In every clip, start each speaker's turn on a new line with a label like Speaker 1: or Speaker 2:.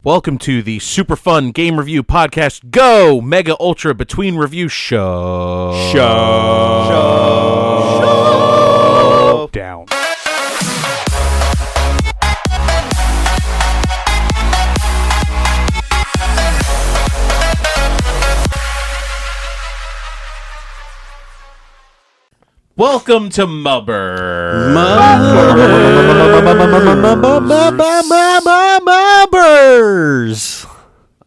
Speaker 1: Welcome to the super fun game review podcast. Go Mega Ultra Between Review Show. Down. Welcome to
Speaker 2: MUBRS.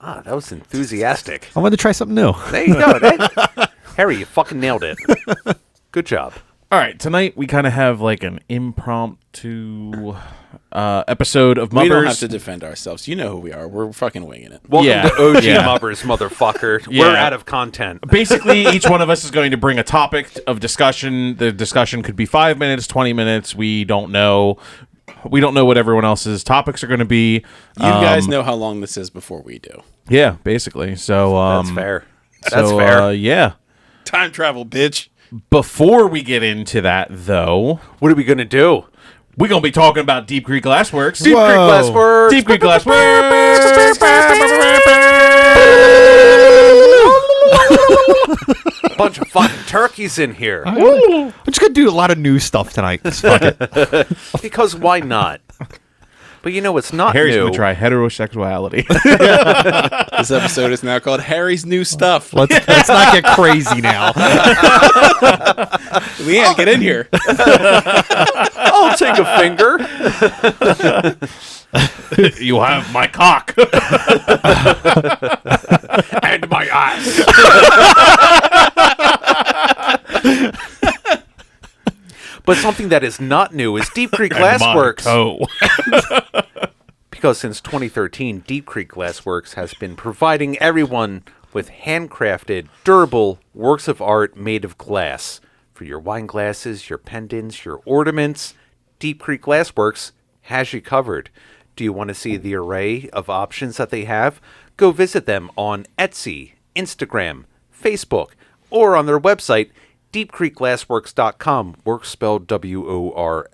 Speaker 3: Ah, that was enthusiastic.
Speaker 2: I wanted to try something new.
Speaker 3: There you go. Harry, you fucking nailed it. Good job.
Speaker 1: All right, tonight we kind of have like an impromptu episode of MUBRS.
Speaker 4: We don't have to defend ourselves. You know who we are. We're fucking winging it.
Speaker 3: Welcome
Speaker 1: Yeah.
Speaker 3: to OG
Speaker 1: Yeah.
Speaker 3: MUBRS, motherfucker.
Speaker 1: Yeah.
Speaker 3: We're out of content.
Speaker 1: Basically, each one of us is going to bring a topic of discussion. The discussion could be 5 minutes, 20 minutes. We don't know. We don't know what everyone else's topics are going to be.
Speaker 4: You guys know how long this is before we do.
Speaker 1: Yeah, basically. So
Speaker 3: That's fair. That's fair.
Speaker 1: Yeah.
Speaker 4: Time travel, bitch.
Speaker 1: Before we get into that, though,
Speaker 3: What are we going to do?
Speaker 1: we're going to be talking about Deep Creek Glassworks.
Speaker 3: Deep Creek Glassworks.
Speaker 1: Deep Creek Glassworks.
Speaker 3: Bunch of fucking turkeys in here.
Speaker 2: We're just going to do a lot of new stuff tonight. Fuck it.
Speaker 3: Because why not? But you know what's not
Speaker 1: Harry's
Speaker 3: new?
Speaker 1: going to try heterosexuality.
Speaker 4: This episode is now called Harry's New Stuff.
Speaker 2: Let's not get crazy now.
Speaker 4: Leanne, get in here.
Speaker 3: I'll take a finger.
Speaker 1: You have my cock.
Speaker 3: And my eyes. But something that is not new is Deep Creek Glassworks. Because since 2013, Deep Creek Glassworks has been providing everyone with handcrafted, durable works of art made of glass. For your wine glasses, your pendants, your ornaments, Deep Creek Glassworks has you covered. Do you want to see the array of options that they have? Go visit them on Etsy, Instagram, Facebook, or on their website, deepcreekglassworks.com, work spelled WORX.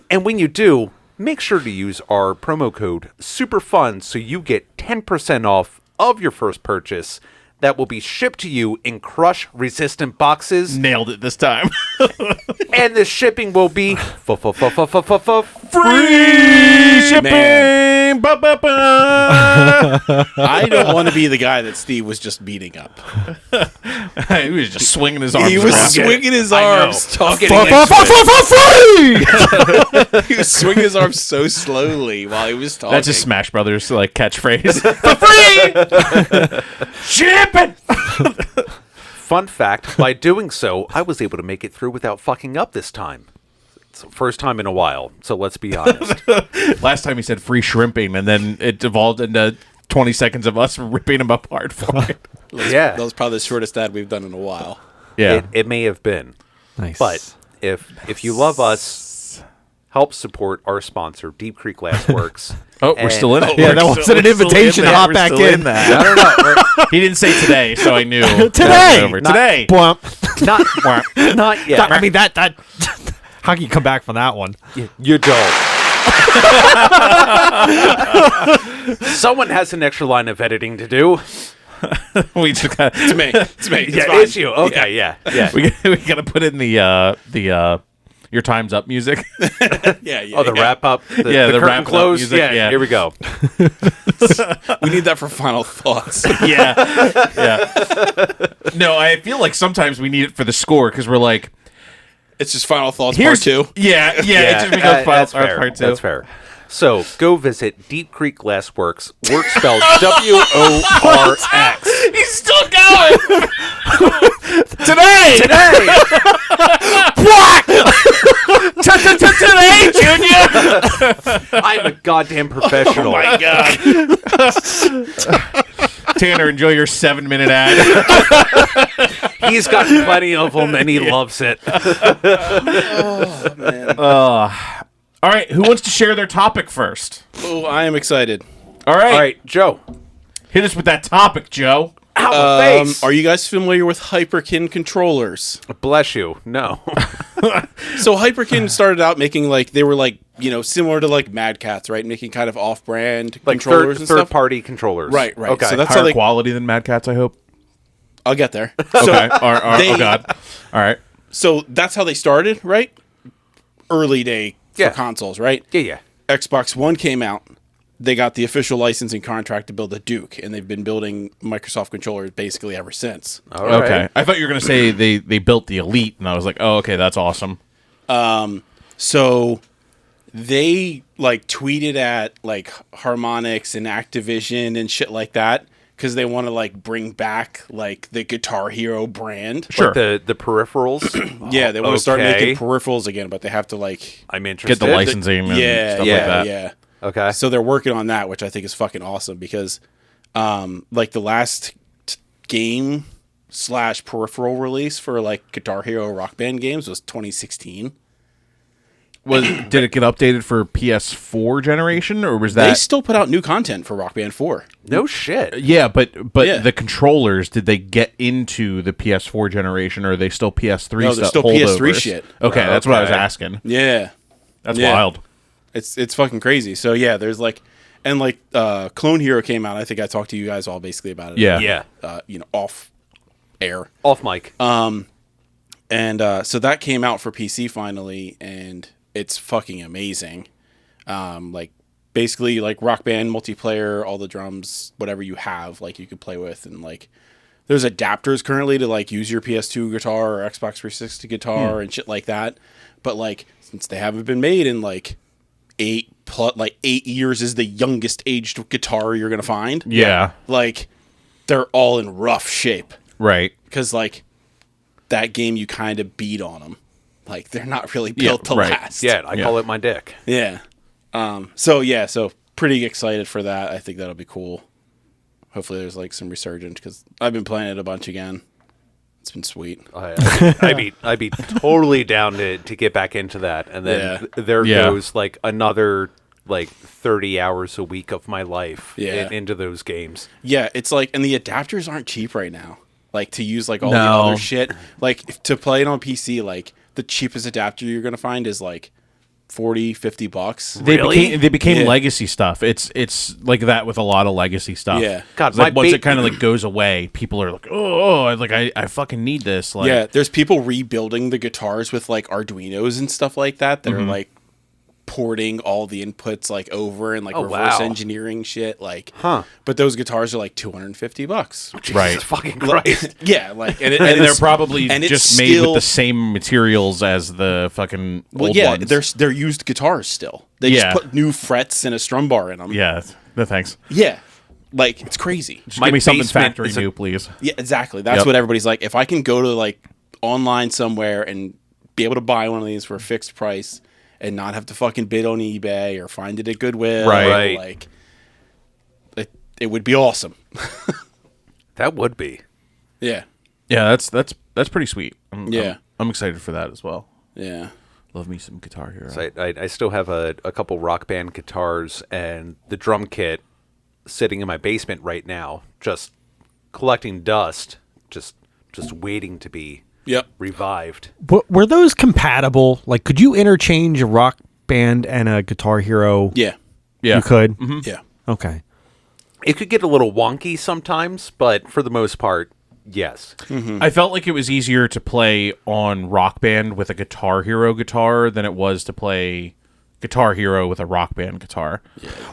Speaker 3: And when you do, make sure to use our promo code SUPERFUN so you get 10% off of your first purchase. That will be shipped to you in crush-resistant boxes.
Speaker 1: Nailed it this time.
Speaker 3: And the shipping will be free
Speaker 1: shipping.
Speaker 4: I don't want to be the guy that Steve was just beating up.
Speaker 1: He was just swinging his arms.
Speaker 4: He was
Speaker 1: around.
Speaker 4: swinging his
Speaker 3: I know.
Speaker 4: arms. Talking
Speaker 3: Getting
Speaker 2: Free!
Speaker 4: He was swinging his arms so slowly while he was talking.
Speaker 1: That's a Smash Brothers like catchphrase. For free. Shipping.
Speaker 3: Fun fact, by doing so, I was able to make it through without fucking up this time. It's the first time in a while, so let's be honest.
Speaker 1: Last time he said free shrimping, and then it devolved into 20 seconds of us ripping him apart for it.
Speaker 3: Yeah.
Speaker 4: That was probably the shortest ad we've done in a while.
Speaker 1: Yeah.
Speaker 3: It may have been.
Speaker 2: Nice.
Speaker 3: But if you love us, help support our sponsor, Deep Creek Glassworks.
Speaker 1: Oh, we're still in it.
Speaker 2: Yeah, that wasn't an invitation to hop back in.
Speaker 3: I don't know.
Speaker 1: He didn't say today, so I knew.
Speaker 2: Today!
Speaker 1: Today.
Speaker 2: Bwomp.
Speaker 3: Not yet.
Speaker 2: I mean, that how can you come back from that one?
Speaker 3: You don't. Someone has an extra line of editing to do.
Speaker 1: We just got
Speaker 4: It's me. It's me. It's
Speaker 3: Yeah,
Speaker 4: fine.
Speaker 3: it's you. Okay, yeah.
Speaker 1: we got to put in the your time's up music.
Speaker 4: Yeah.
Speaker 3: Oh, the wrap up. The
Speaker 1: the
Speaker 3: curtain
Speaker 1: wrap-up
Speaker 3: close.
Speaker 1: music,
Speaker 3: Yeah,
Speaker 1: yeah.
Speaker 3: here we go.
Speaker 4: We need that for final thoughts.
Speaker 1: Yeah. No, I feel like sometimes we need it for the score because we're like,
Speaker 4: It's just final thoughts
Speaker 1: here's
Speaker 4: part 2.
Speaker 1: Yeah, it just becomes
Speaker 3: that's
Speaker 1: part
Speaker 3: fair.
Speaker 1: 2.
Speaker 3: That's fair. So go visit Deep Creek Glassworks. Work spelled WORX.
Speaker 1: He's still going. Today.
Speaker 3: What?
Speaker 1: Today, Junior.
Speaker 3: I'm a goddamn professional.
Speaker 1: Oh my god. Tanner, enjoy your 7-minute ad.
Speaker 3: He's got plenty of them, and he loves it.
Speaker 4: Oh, man.
Speaker 1: All right, who wants to share their topic first?
Speaker 4: Oh, I am excited.
Speaker 1: All right.
Speaker 3: All right, Joe.
Speaker 1: Hit us with that topic, Joe.
Speaker 3: Ow, my face.
Speaker 4: Are you guys familiar with Hyperkin controllers?
Speaker 3: Bless you. No.
Speaker 4: So Hyperkin started out making they were similar to like Mad Catz, right? Making kind of off-brand
Speaker 3: Like
Speaker 4: controllers and stuff.
Speaker 3: third-party controllers.
Speaker 4: Right.
Speaker 3: Okay.
Speaker 4: So that's
Speaker 1: Higher
Speaker 4: how they.
Speaker 1: quality than Mad Catz, I hope.
Speaker 4: I'll get there.
Speaker 1: Okay.
Speaker 4: they-
Speaker 1: oh God. All right.
Speaker 4: So that's how they started, right? Early day for
Speaker 3: Yeah.
Speaker 4: consoles, right?
Speaker 3: Yeah.
Speaker 4: Xbox One came out. They got the official licensing contract to build a Duke, and they've been building Microsoft controllers basically ever since.
Speaker 3: All right.
Speaker 1: Okay. I thought you were gonna say they built the Elite, and I was like, oh, okay, that's awesome.
Speaker 4: So they like tweeted at like Harmonix and Activision and shit like that because they want to like bring back like the Guitar Hero brand.
Speaker 1: Sure.
Speaker 3: Like the peripherals.
Speaker 4: Yeah, they want to start
Speaker 3: Okay.
Speaker 4: making peripherals again, but they have to like
Speaker 3: I'm interested.
Speaker 1: Get the licensing and
Speaker 4: yeah,
Speaker 1: stuff
Speaker 4: yeah,
Speaker 1: like that.
Speaker 4: yeah.
Speaker 3: Okay.
Speaker 4: So they're working on that, which I think is fucking awesome because, like the last game / peripheral release for like Guitar Hero Rock Band games was 2016.
Speaker 1: Did it get updated for PS4 generation, or was
Speaker 4: They
Speaker 1: that?
Speaker 4: still put out new content for Rock Band 4.
Speaker 3: No shit.
Speaker 1: Yeah, but
Speaker 4: Yeah.
Speaker 1: the controllers, did they get into the PS4 generation, or are they still PS3
Speaker 4: No,
Speaker 1: stuff?
Speaker 4: they're still PS3
Speaker 1: holdovers?
Speaker 4: shit.
Speaker 1: Okay, that's what I was
Speaker 3: Okay.
Speaker 1: asking.
Speaker 4: Yeah,
Speaker 1: That's
Speaker 4: Yeah.
Speaker 1: wild.
Speaker 4: it's fucking crazy. So yeah, there's like, and like Clone Hero came out. I think I talked to you guys all basically about it.
Speaker 1: Yeah.
Speaker 3: Yeah.
Speaker 4: Off air.
Speaker 3: Off mic.
Speaker 4: And so that came out for PC finally, and it's fucking amazing. Like basically like Rock Band multiplayer, all the drums, whatever you have, like you could play with, and like there's adapters currently to like use your PS2 guitar or Xbox 360 guitar and shit like that. But like since they haven't been made in like 8 years is the youngest aged guitar you're gonna find.
Speaker 1: Yeah.
Speaker 4: Like they're all in rough shape.
Speaker 1: Right.
Speaker 4: Because like that game you kind of beat on them, like they're not really built to
Speaker 1: right.
Speaker 4: last.
Speaker 3: Yeah, I call it my dick.
Speaker 4: Yeah. So pretty excited for that. I think that'll be cool. Hopefully there's like some resurgence because I've been playing it a bunch again. It's been sweet.
Speaker 3: I'd be totally down to get back into that, and then there
Speaker 1: Yeah.
Speaker 3: goes like another like 30 hours a week of my life
Speaker 4: Yeah.
Speaker 3: into those games.
Speaker 4: Yeah, it's like, and the adapters aren't cheap right now. Like to use like all
Speaker 1: No.
Speaker 4: the other shit. Like to play it on PC, like the cheapest adapter you're gonna find is like $40-$50.
Speaker 1: They became
Speaker 4: Yeah.
Speaker 1: legacy stuff. It's like that with a lot of legacy stuff.
Speaker 4: Yeah.
Speaker 3: God,
Speaker 1: It's like
Speaker 3: my
Speaker 1: once
Speaker 3: ba-
Speaker 1: it kind of like goes away, people are like, oh, like I fucking need this. Like,
Speaker 4: Yeah, there's people rebuilding the guitars with like Arduinos and stuff like that that are like porting all the inputs like over and like
Speaker 3: Oh,
Speaker 4: reverse
Speaker 3: wow.
Speaker 4: engineering shit. Like,
Speaker 3: Huh.
Speaker 4: But those guitars are like $250.
Speaker 3: Jesus
Speaker 1: Right.
Speaker 3: fucking Christ.
Speaker 4: Yeah, like, and
Speaker 1: and they're
Speaker 4: it's-
Speaker 1: probably
Speaker 4: and it's
Speaker 1: just made with
Speaker 4: still-
Speaker 1: the same materials as the fucking
Speaker 4: Well,
Speaker 1: old
Speaker 4: yeah,
Speaker 1: ones.
Speaker 4: they're used guitars still. They
Speaker 1: Yeah.
Speaker 4: just put new frets and a strum bar in them.
Speaker 1: Yeah, no thanks.
Speaker 4: Yeah, like it's crazy.
Speaker 1: Just
Speaker 3: My
Speaker 1: give me something
Speaker 3: basement
Speaker 1: factory
Speaker 3: is a-
Speaker 1: new, please.
Speaker 4: Yeah, exactly. That's
Speaker 1: Yep.
Speaker 4: what everybody's like. If I can go to like online somewhere and be able to buy one of these for a fixed price and not have to fucking bid on eBay or find it at Goodwill,
Speaker 1: Right.
Speaker 4: like it would be awesome.
Speaker 3: That would be.
Speaker 4: Yeah,
Speaker 1: Yeah, that's pretty sweet.
Speaker 4: Yeah.
Speaker 1: I'm excited for that as well.
Speaker 4: yeah,
Speaker 1: Love me some Guitar Hero.
Speaker 3: So I still have a couple Rock Band guitars and the drum kit sitting in my basement right now, just collecting dust, just waiting to be
Speaker 4: yep.
Speaker 3: revived.
Speaker 2: Were those compatible? Like, could you interchange a Rock Band and a Guitar Hero?
Speaker 4: Yeah,
Speaker 1: Yeah,
Speaker 2: You could?
Speaker 4: yeah.
Speaker 2: Okay.
Speaker 3: It could get a little wonky sometimes, but for the most part, yes.
Speaker 1: I felt like it was easier to play on Rock Band with a Guitar Hero guitar than it was to play Guitar Hero with a Rock Band guitar.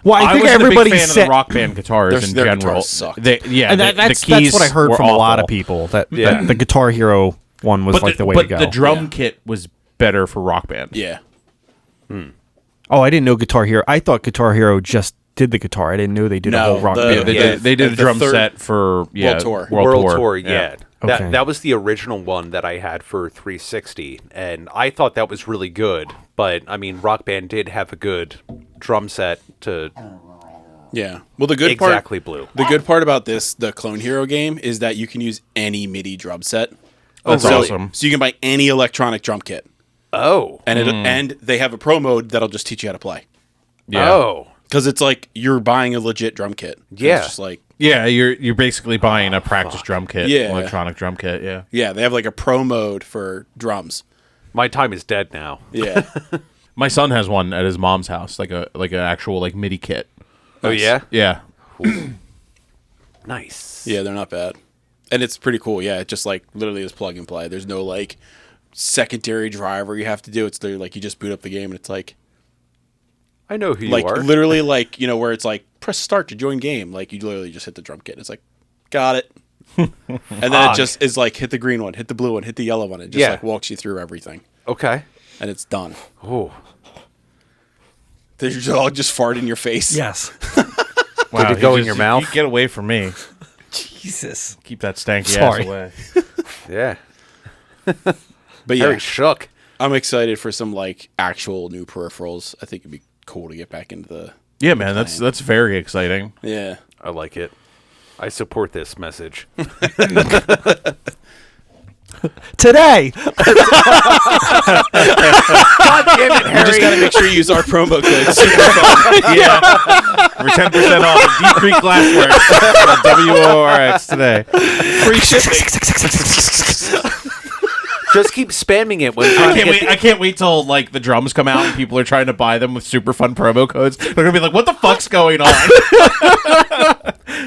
Speaker 2: Well, I think
Speaker 1: wasn't
Speaker 2: everybody
Speaker 1: a big fan
Speaker 2: said...
Speaker 1: of the Rock Band guitars in
Speaker 4: their
Speaker 1: general.
Speaker 4: guitars sucked.
Speaker 1: Yeah,
Speaker 2: and
Speaker 1: the
Speaker 2: that's
Speaker 1: keys
Speaker 2: what I heard
Speaker 1: were
Speaker 2: from a lot of
Speaker 1: awful.
Speaker 2: people, that
Speaker 3: Yeah.
Speaker 2: the Guitar Hero one was like the way to go.
Speaker 1: But the drum
Speaker 4: Yeah.
Speaker 1: kit was better for Rock Band.
Speaker 4: Yeah.
Speaker 2: Oh, I didn't know Guitar Hero. I thought Guitar Hero just did the guitar. I didn't know they did a
Speaker 4: No,
Speaker 2: whole Rock
Speaker 4: the-
Speaker 2: Band.
Speaker 1: They did a
Speaker 4: the
Speaker 1: drum
Speaker 4: third
Speaker 1: set for
Speaker 4: World Tour.
Speaker 3: World Tour, yeah.
Speaker 2: Okay.
Speaker 3: That was the original one that I had for 360, and I thought that was really good. But I mean, Rock Band did have a good drum set to
Speaker 4: Yeah. Well, the good
Speaker 3: exactly
Speaker 4: part,
Speaker 3: blue.
Speaker 4: the good part about the Clone Hero game is that you can use any MIDI drum set.
Speaker 1: That's
Speaker 4: so,
Speaker 1: awesome.
Speaker 4: So you can buy any electronic drum kit,
Speaker 3: Oh,
Speaker 4: and and they have a pro mode that'll just teach you how to play.
Speaker 1: Yeah.
Speaker 3: oh,
Speaker 4: Because it's like you're buying a legit drum kit.
Speaker 3: Yeah.
Speaker 4: It's just like,
Speaker 1: Yeah, you're basically buying a practice drum kit,
Speaker 4: Yeah.
Speaker 1: electronic drum kit. Yeah.
Speaker 4: yeah, they have like a pro mode for drums.
Speaker 3: my time is dead now.
Speaker 4: Yeah.
Speaker 1: My son has one at his mom's house, like an actual like MIDI kit.
Speaker 3: Oh yeah,
Speaker 1: Yeah.
Speaker 3: nice.
Speaker 4: Yeah, they're not bad. And it's pretty cool. Yeah, it just like literally is plug and play. There's no like secondary driver you have to do. It's literally like you just boot up the game and it's like
Speaker 3: I know who
Speaker 4: like
Speaker 3: you are.
Speaker 4: literally like, where it's like press start to join game. Like you literally just hit the drum kit. It's like got it. And then it just is like hit the green one, hit the blue one, hit the yellow one. It just like walks you through everything.
Speaker 3: Okay.
Speaker 4: And it's done.
Speaker 3: Oh.
Speaker 4: They all just fart in your face.
Speaker 2: Yes.
Speaker 1: Wow,
Speaker 3: Did it go in your mouth?
Speaker 1: You get away from me.
Speaker 2: Jesus.
Speaker 1: Keep that stanky
Speaker 2: Sorry.
Speaker 1: ass away.
Speaker 3: Yeah.
Speaker 4: But yeah,
Speaker 3: Very shook.
Speaker 4: I'm excited for some like actual new peripherals. I think it'd be cool to get back into the
Speaker 1: Yeah, man, that's very exciting.
Speaker 4: yeah.
Speaker 3: I like it. I support this message.
Speaker 2: Today.
Speaker 3: God damn it,
Speaker 4: You
Speaker 3: Harry.
Speaker 4: just gotta make sure you use our promo code.
Speaker 1: Yeah. For 10% off of Deep Creek Glassworks at WORX today. Free shipping.
Speaker 3: Just keep spamming it when
Speaker 1: I can't wait till like the drums come out and people are trying to buy them with super fun promo codes. They're gonna be like, "What the fuck's going on?"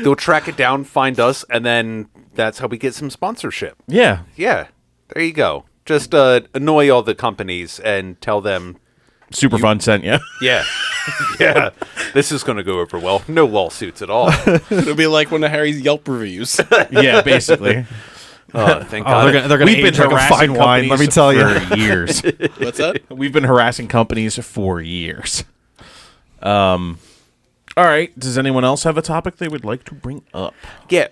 Speaker 3: They'll track it down, find us, and then that's how we get some sponsorship.
Speaker 1: Yeah.
Speaker 3: Yeah, there you go. Just annoy all the companies and tell them,
Speaker 1: Super fun sent you.
Speaker 3: yeah, yeah, this is going to go over well. No lawsuits at all.
Speaker 4: It'll be like one of Harry's Yelp reviews.
Speaker 1: Yeah, basically.
Speaker 3: Thank God.
Speaker 2: They're gonna
Speaker 1: We've been
Speaker 2: age like a
Speaker 1: harassing
Speaker 2: fine wine. Let me
Speaker 1: companies
Speaker 2: tell you.
Speaker 1: for years.
Speaker 4: What's that?
Speaker 1: We've been harassing companies for years. All right. Does anyone else have a topic they would like to bring up?
Speaker 3: Yeah,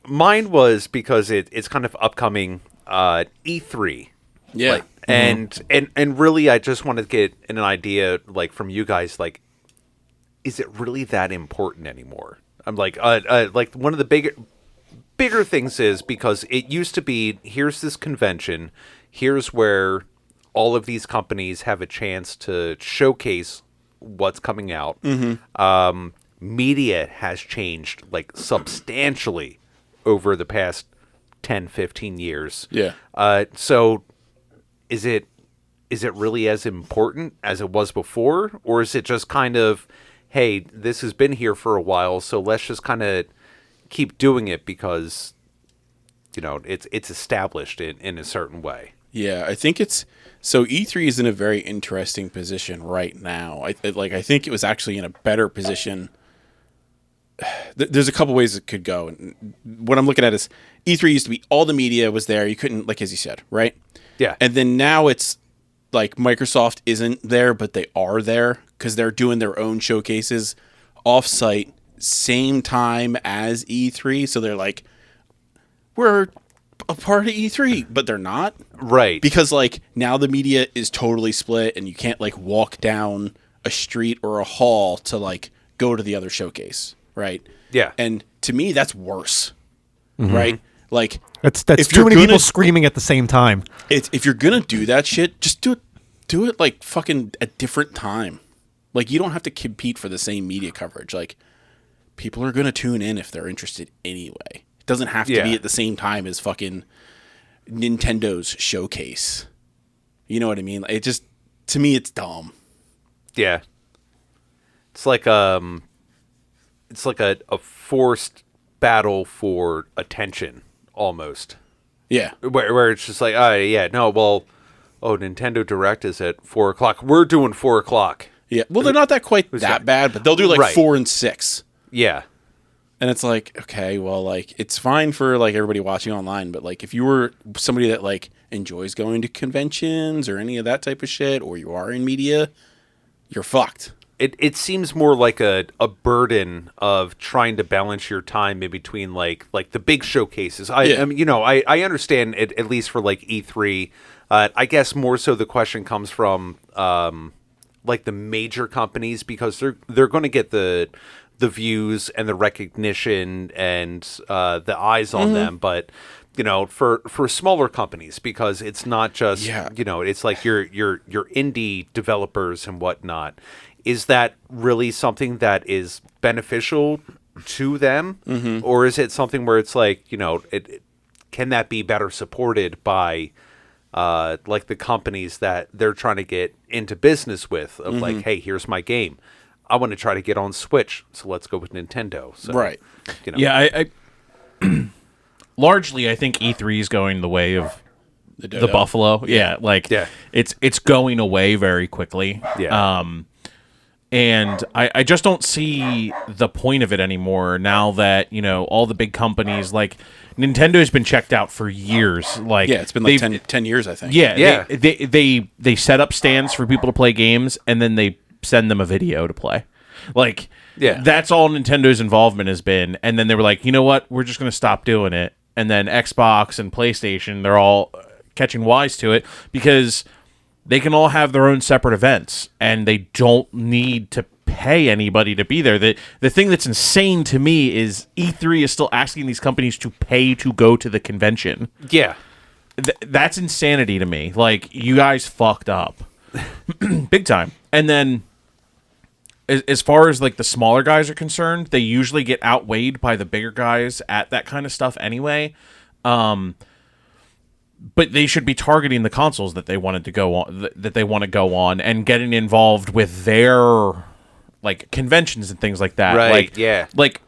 Speaker 3: mine was because it's kind of upcoming E3.
Speaker 4: Yeah.
Speaker 3: Like, and really, I just wanted to get an idea, like, from you guys, like, is it really that important anymore? I'm like one of the bigger things is because it used to be, here's this convention, here's where all of these companies have a chance to showcase what's coming out. Media has changed like substantially over the past 10, 15 years.
Speaker 4: Yeah.
Speaker 3: So is it really as important as it was before? Or is it just kind of, hey, this has been here for a while, so let's just kind of keep doing it because, it's established in a certain way?
Speaker 4: Yeah, I think so E3 is in a very interesting position right now. I think it was actually in a better position. There's a couple ways it could go. And what I'm looking at is E3 used to be all the media was there. You couldn't, like, as you said, right?
Speaker 3: Yeah.
Speaker 4: And then now it's like Microsoft isn't there, but they are there because they're doing their own showcases off-site, same time as E3. So they're like, we're a part of E3, but they're not.
Speaker 3: Right.
Speaker 4: Because, like, now the media is totally split and you can't, like, walk down a street or a hall to, like, go to the other showcase, right?
Speaker 3: Yeah.
Speaker 4: And to me, that's worse, right? Like,
Speaker 2: That's
Speaker 4: if
Speaker 2: too
Speaker 4: you're
Speaker 2: many
Speaker 4: gonna-
Speaker 2: people screaming at the same time.
Speaker 4: if you're gonna do that shit, just do it like fucking a different time. Like, you don't have to compete for the same media coverage. Like, people are gonna tune in if they're interested anyway. It doesn't have to be
Speaker 3: Yeah.
Speaker 4: at the same time as fucking Nintendo's showcase. You know what I mean? It just, to me, it's dumb.
Speaker 3: Yeah. It's like a forced battle for attention almost.
Speaker 4: Yeah.
Speaker 3: Where it's just like, Nintendo Direct is at 4:00. We're doing 4:00.
Speaker 4: Yeah. Well, they're not that quite that
Speaker 3: that?
Speaker 4: bad, but they'll do like
Speaker 3: Right.
Speaker 4: 4 and 6.
Speaker 3: Yeah.
Speaker 4: And it's like, okay, well, like, it's fine for, like, everybody watching online, but, like, if you were somebody that, like, enjoys going to conventions or any of that type of shit, or you are in media, you're fucked.
Speaker 3: It seems more like a burden of trying to balance your time in between like the big showcases. I mean, I understand it, at least for like E3. I guess more so the question comes from like the major companies, because they're going to get the views and the recognition and the eyes on them, but for smaller companies, because it's not just it's like your indie developers and whatnot. Is that really something that is beneficial to them, or is it something where it's like, can that be better supported by like the companies that they're trying to get into business with of like, hey, here's my game. I want to try to get on Switch, so let's go with Nintendo. So,
Speaker 4: Right.
Speaker 3: You know.
Speaker 1: Yeah, I largely I think E3 is going the way of the Buffalo. Yeah, like it's going away very quickly.
Speaker 3: Yeah.
Speaker 1: And I just don't see the point of it anymore now that, all the big companies like Nintendo's been checked out for years. Like
Speaker 4: Yeah, it's been like 10 years, I think.
Speaker 1: Yeah. They set up stands for people to play games and then they send them a video to play. Like that's all Nintendo's involvement has been. And then they were like, you know what? We're just going to stop doing it. And then Xbox and PlayStation, they're all catching wise to it because they can all have their own separate events and they don't need to pay anybody to be there. The thing that's insane to me is E3 is still asking these companies to pay to go to the convention.
Speaker 3: Yeah.
Speaker 1: That's insanity to me. Like, you guys fucked up. Big time. And then as far as like the smaller guys are concerned, they usually get outweighed by the bigger guys at that kind of stuff anyway. But they should be targeting the consoles that they wanted to go on, that they want to go on, and getting involved with their like conventions and things like that.
Speaker 3: Right.
Speaker 1: Like,
Speaker 3: yeah.
Speaker 1: Like,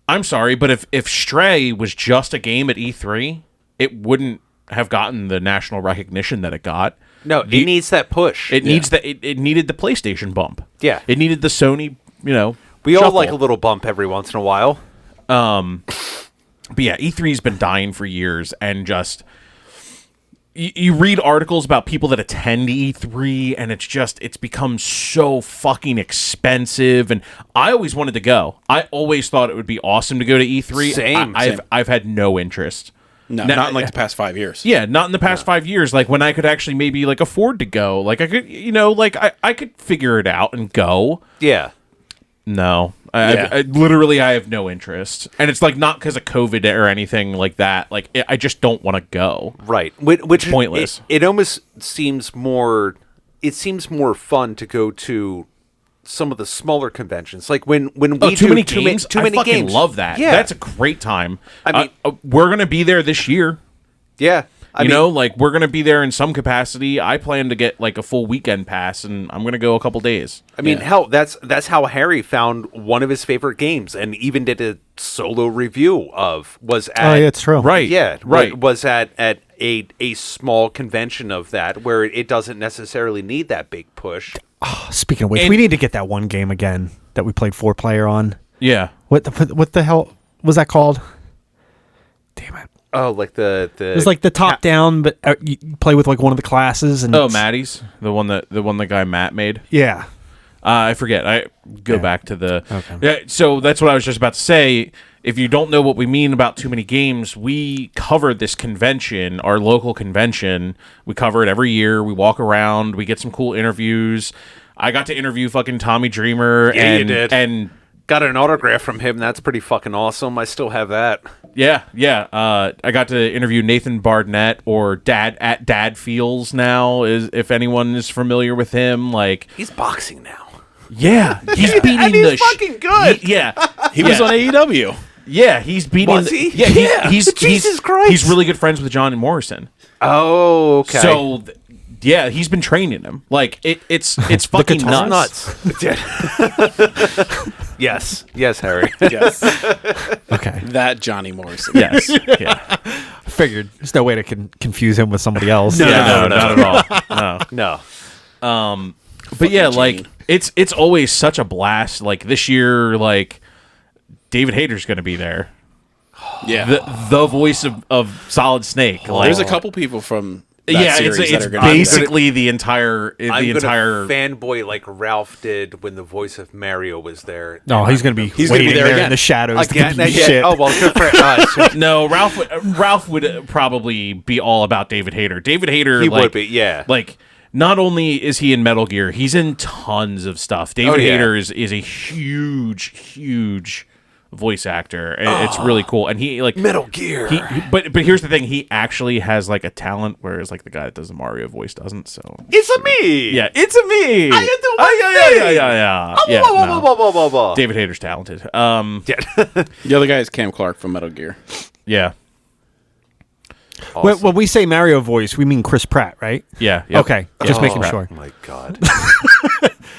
Speaker 1: I'm sorry, but if Stray was just a game at E3, it wouldn't have gotten the national recognition that it got.
Speaker 3: No, it needs that push.
Speaker 1: It needs that. It needed the PlayStation bump.
Speaker 3: Yeah.
Speaker 1: It needed the Sony.
Speaker 3: We
Speaker 1: shuffle.
Speaker 3: all like a little bump every once in a while.
Speaker 1: But yeah, E3's been dying for years, and just you read articles about people that attend E3, and it's become so fucking expensive. And I always wanted to go. I always thought it would be awesome to go to E3.
Speaker 3: Same.
Speaker 1: I've had no interest.
Speaker 4: No, not in like the past 5 years.
Speaker 1: Yeah, not in the past 5 years. Like when I could actually maybe like afford to go. Like I could, I could figure it out and go.
Speaker 3: Yeah.
Speaker 1: No, I literally have no interest, and it's like not because of COVID or anything like that. Like I just don't want to go.
Speaker 3: Right. Which
Speaker 1: pointless.
Speaker 3: It almost seems more. It seems more fun to go to some of the smaller conventions, like when we
Speaker 1: too
Speaker 3: do
Speaker 1: many games.
Speaker 3: Too many
Speaker 1: I fucking
Speaker 3: games.
Speaker 1: love that.
Speaker 3: Yeah,
Speaker 1: that's a great time.
Speaker 3: I mean,
Speaker 1: we're gonna be there this year.
Speaker 3: Yeah. I
Speaker 1: mean, like we're gonna be there in some capacity. I plan to get like a full weekend pass, and I'm gonna go a couple days.
Speaker 3: I mean, hell, that's how Harry found one of his favorite games, and even did a solo review of. Was at,
Speaker 2: oh yeah, it's true.
Speaker 1: Right.
Speaker 3: Yeah,
Speaker 1: right.
Speaker 3: Was at a small convention of that where it doesn't necessarily need that big push.
Speaker 2: Oh, speaking of which, we need to get that one game again that we played 4-player on.
Speaker 1: Yeah.
Speaker 2: What the hell was that called? Damn it.
Speaker 3: Oh, like the
Speaker 2: it was like the top down, but you play with like one of the classes. And
Speaker 1: Maddie's the one the guy Matt made.
Speaker 2: Yeah.
Speaker 1: I forget. I go back to the.
Speaker 2: Okay.
Speaker 1: Yeah. So that's what I was just about to say. If you don't know what we mean about too many games, we cover this convention, our local convention. We cover it every year. We walk around. We get some cool interviews. I got to interview fucking Tommy Dreamer.
Speaker 3: Yeah,
Speaker 1: and,
Speaker 3: you did.
Speaker 1: And
Speaker 3: got an autograph from him. That's pretty fucking awesome. I still have that.
Speaker 1: Yeah. I got to interview Nathan Barnett, or Dad Feels now, is if anyone is familiar with him. Like,
Speaker 3: he's boxing now.
Speaker 1: Yeah, he's beating
Speaker 3: and he's fucking good.
Speaker 4: He was on AEW.
Speaker 1: Yeah, he's beating.
Speaker 3: Was he?
Speaker 1: Yeah, he's
Speaker 3: Jesus Christ.
Speaker 1: He's really good friends with John Morrison.
Speaker 3: Oh, okay.
Speaker 1: So, yeah, he's been training him. Like it's fucking nuts.
Speaker 3: Yes, Harry.
Speaker 4: Yes.
Speaker 2: Okay.
Speaker 4: That Johnny Morrison.
Speaker 1: Yes. Yeah.
Speaker 2: I figured there's no way to confuse him with somebody else.
Speaker 1: No, not at all.
Speaker 3: No.
Speaker 1: But yeah, like it's always such a blast. Like this year, like David Hayter's going to be there.
Speaker 4: Yeah.
Speaker 1: The voice of Solid Snake. Like,
Speaker 4: there's a couple people from that series that
Speaker 1: it's
Speaker 4: are going to
Speaker 1: basically the entire
Speaker 3: I'm gonna fanboy like Ralph did when the voice of Mario was there.
Speaker 2: No, he's going to be waiting
Speaker 4: be there
Speaker 2: there
Speaker 4: again.
Speaker 2: in the shadows to
Speaker 3: Again,
Speaker 2: give you shit.
Speaker 3: Oh well, good for us.
Speaker 1: No, Ralph would probably be all about David Hayter. David Hayter,
Speaker 3: He
Speaker 1: like,
Speaker 3: would be, yeah.
Speaker 1: Like, not only is he in Metal Gear, he's in tons of stuff. David Hayter is a huge voice actor. It's really cool, and he like
Speaker 3: Metal Gear.
Speaker 1: But here's the thing: he actually has like a talent, whereas like the guy that does the Mario voice doesn't. So
Speaker 3: It's a me.
Speaker 1: yeah, it's a me.
Speaker 3: I can do my thing.
Speaker 1: Yeah. No. David Hayter's talented.
Speaker 4: The other guy is Cam Clark from Metal Gear.
Speaker 1: Yeah.
Speaker 3: Awesome.
Speaker 2: When we say Mario voice, we mean Chris Pratt, right?
Speaker 1: Yeah. Yep.
Speaker 2: Okay, just making sure.
Speaker 3: Oh my god.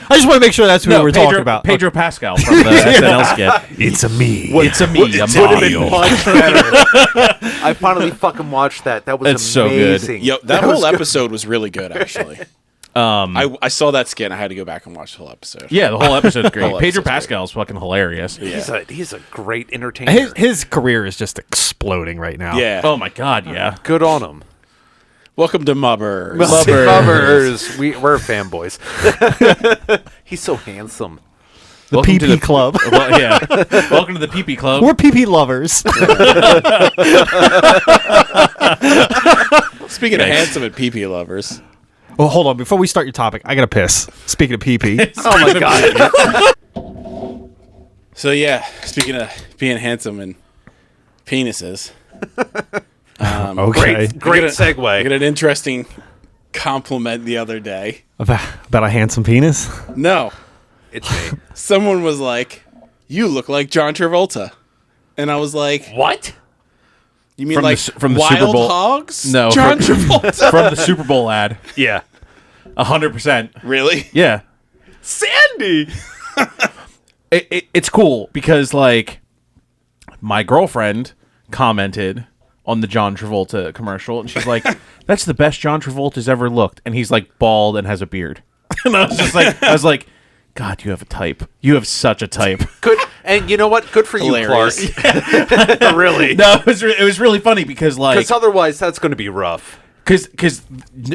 Speaker 2: I just want to make sure that's who we're talking about.
Speaker 1: Pedro Pascal from the SNL skit.
Speaker 2: It's a me.
Speaker 1: It's a me, a
Speaker 3: Would have been
Speaker 1: Mario.
Speaker 3: much better. I finally fucking watched that. That was
Speaker 1: It's so good.
Speaker 3: amazing.
Speaker 4: Yo, that whole episode was really good, actually. I saw that skit and I had to go back and watch the whole episode.
Speaker 1: Yeah, the whole episode's great.
Speaker 4: whole
Speaker 1: Pedro
Speaker 4: episode's
Speaker 1: Pascal is fucking hilarious.
Speaker 4: Yeah.
Speaker 3: He's a great entertainer.
Speaker 2: His career is just exploding right now.
Speaker 4: Yeah.
Speaker 1: Oh my god, yeah.
Speaker 3: Good on him.
Speaker 4: Welcome to MUBRS.
Speaker 3: Mubbers. We're fanboys. He's so handsome.
Speaker 2: The
Speaker 1: Welcome to
Speaker 2: PP Club.
Speaker 1: Well, yeah. Welcome to the PP Club.
Speaker 2: We're PP lovers.
Speaker 4: Speaking of handsome and PP lovers.
Speaker 2: Well, hold on. Before we start your topic, I gotta piss. Speaking of PP.
Speaker 3: Oh my god.
Speaker 4: So yeah, speaking of being handsome and penises.
Speaker 2: Okay.
Speaker 3: Great
Speaker 4: I
Speaker 3: segue.
Speaker 4: got an interesting compliment the other day.
Speaker 2: About a handsome penis?
Speaker 4: No.
Speaker 3: It's me.
Speaker 4: Someone was like, "You look like John Travolta." And I was like,
Speaker 3: What?
Speaker 4: "You mean
Speaker 1: From
Speaker 4: like
Speaker 1: the
Speaker 4: Wild
Speaker 1: Super Bowl?
Speaker 4: Hogs?"
Speaker 1: No,
Speaker 4: John Travolta.
Speaker 1: From the Super Bowl ad.
Speaker 3: Yeah.
Speaker 1: 100%.
Speaker 4: Really?
Speaker 1: Yeah.
Speaker 3: Sandy.
Speaker 1: It's cool because, like, my girlfriend commented on the John Travolta commercial, and she's like, "That's the best John Travolta's ever looked," and he's like bald and has a beard. And I was like, God, you have a type. You have such a type.
Speaker 3: Good. And you know what? Good for
Speaker 4: Hilarious.
Speaker 3: you, Clark. Really.
Speaker 1: No, it was really funny because, like,
Speaker 3: Because otherwise, that's going to be rough.
Speaker 1: because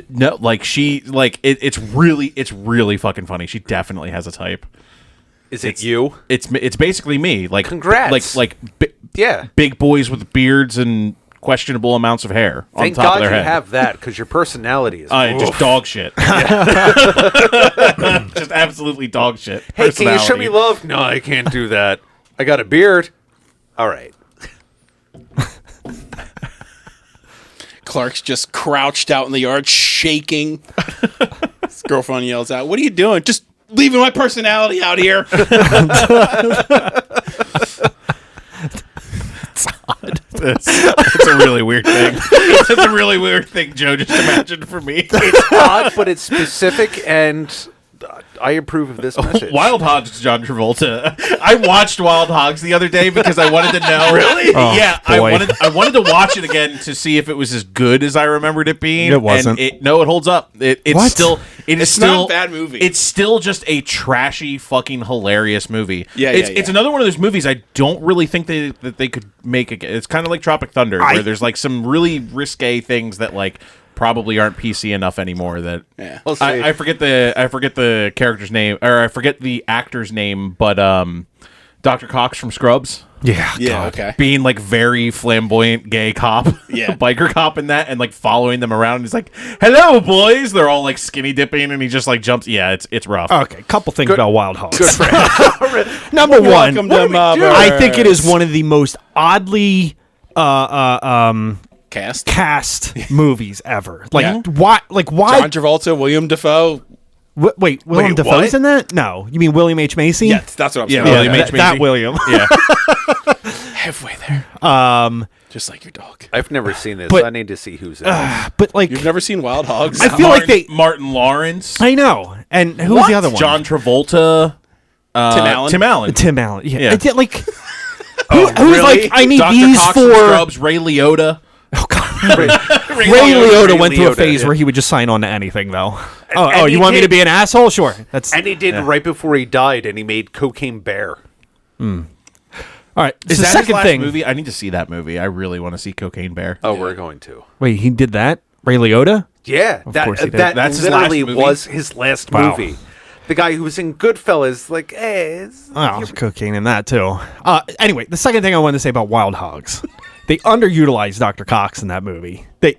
Speaker 1: no, like, she, like, it's really fucking funny. She definitely has a type.
Speaker 3: Is it you?
Speaker 1: It's basically me. Like,
Speaker 3: Congrats. Yeah.
Speaker 1: big boys with beards and questionable amounts of hair on
Speaker 3: Thank
Speaker 1: top
Speaker 3: God
Speaker 1: of their
Speaker 3: you
Speaker 1: head.
Speaker 3: have that, because your personality is.
Speaker 1: Just dog shit. Just absolutely dog shit.
Speaker 3: Hey, can you show
Speaker 1: Personality.
Speaker 3: me love? No, I can't do that. I got a beard. All right.
Speaker 4: Clark's just crouched out in the yard, shaking. His girlfriend yells out, "What are you doing? Just leaving my personality out here."
Speaker 1: It's a really weird thing. It's a really weird thing Joe just imagined for me.
Speaker 3: It's odd, but it's specific, and I approve of this message.
Speaker 1: Wild Hogs, John Travolta. I watched Wild Hogs the other day because I wanted to know. Really? Yeah,
Speaker 2: boy.
Speaker 1: I wanted to watch it again to see if it was as good as I remembered it being.
Speaker 2: It wasn't.
Speaker 1: And it holds up. It's
Speaker 2: What?
Speaker 1: still.
Speaker 4: It's
Speaker 1: still
Speaker 4: not a bad movie.
Speaker 1: It's still just a trashy, fucking hilarious movie.
Speaker 4: Yeah,
Speaker 1: It's
Speaker 4: yeah.
Speaker 1: another one of those movies I don't really think that they could make again. It's kind of like Tropic Thunder, where there's like some really risque things that like probably aren't PC enough anymore. That
Speaker 4: Yeah.
Speaker 3: We'll see.
Speaker 1: I forget the character's name, or I forget the actor's name, but Dr. Cox from Scrubs.
Speaker 2: Yeah.
Speaker 4: Yeah,
Speaker 2: God.
Speaker 4: okay.
Speaker 1: Being like very flamboyant gay cop,
Speaker 4: Yeah.
Speaker 1: biker cop in that, and like following them around. He's like, "Hello, boys!" They're all like skinny dipping, and he just like jumps. Yeah, it's rough.
Speaker 2: Okay, couple things about Wild Hogs.
Speaker 3: Good for him.
Speaker 2: Number one,
Speaker 4: Welcome to MUBRS.
Speaker 2: I think it is one of the most oddly
Speaker 4: Cast.
Speaker 2: cast movies ever. Like
Speaker 4: Yeah.
Speaker 2: why? Like why?
Speaker 4: John Travolta, William Dafoe.
Speaker 2: Wait, William
Speaker 3: Wait,
Speaker 2: Dafoe's
Speaker 3: what?
Speaker 2: in that? No, you mean William H Macy?
Speaker 4: Yes, that's what I'm
Speaker 1: Yeah,
Speaker 4: saying.
Speaker 1: William H.
Speaker 2: that
Speaker 1: Macy.
Speaker 2: William.
Speaker 1: Yeah,
Speaker 4: Halfway there. Just like your dog.
Speaker 3: I've never seen this.
Speaker 2: But-
Speaker 3: I need to see who's in it.
Speaker 2: But like,
Speaker 4: You've never seen Wild Hogs?
Speaker 2: I feel like they.
Speaker 1: Martin Lawrence,
Speaker 2: I know. And who's the other one?
Speaker 1: John Travolta,
Speaker 4: Tim Allen.
Speaker 1: Tim Allen.
Speaker 2: Tim Allen. Yeah.
Speaker 1: Yeah.
Speaker 2: I did, like, who's
Speaker 3: really?
Speaker 2: like? I need
Speaker 1: Dr.
Speaker 2: these
Speaker 1: Cox from
Speaker 2: for.
Speaker 1: Scrubs, Ray Liotta.
Speaker 2: Oh God.
Speaker 3: Ray
Speaker 2: Ray
Speaker 3: Liotta.
Speaker 2: Liotta went through a
Speaker 3: Liotta,
Speaker 2: phase
Speaker 3: yeah.
Speaker 2: where he would just sign on to anything, though.
Speaker 3: and
Speaker 2: Oh,
Speaker 3: he
Speaker 2: you want me
Speaker 3: did.
Speaker 2: to be an asshole? Sure. That's
Speaker 3: And he did right before he died, and he made Cocaine Bear.
Speaker 2: all right.
Speaker 1: Is
Speaker 2: the
Speaker 1: that
Speaker 2: second
Speaker 1: his last
Speaker 2: thing?
Speaker 1: movie? I need to see that movie. I really want to see Cocaine Bear.
Speaker 3: Oh, we're going to.
Speaker 2: Wait, he did that? Ray Liotta?
Speaker 3: Yeah,
Speaker 2: course he did.
Speaker 3: that
Speaker 1: That's his
Speaker 3: literally
Speaker 1: last movie?
Speaker 3: was his last
Speaker 2: Wow.
Speaker 3: movie. The guy who was in Goodfellas, like,
Speaker 2: Oh, cocaine in that too. Anyway, the second thing I wanted to say about Wild Hogs, they underutilized Dr. Cox in that movie. They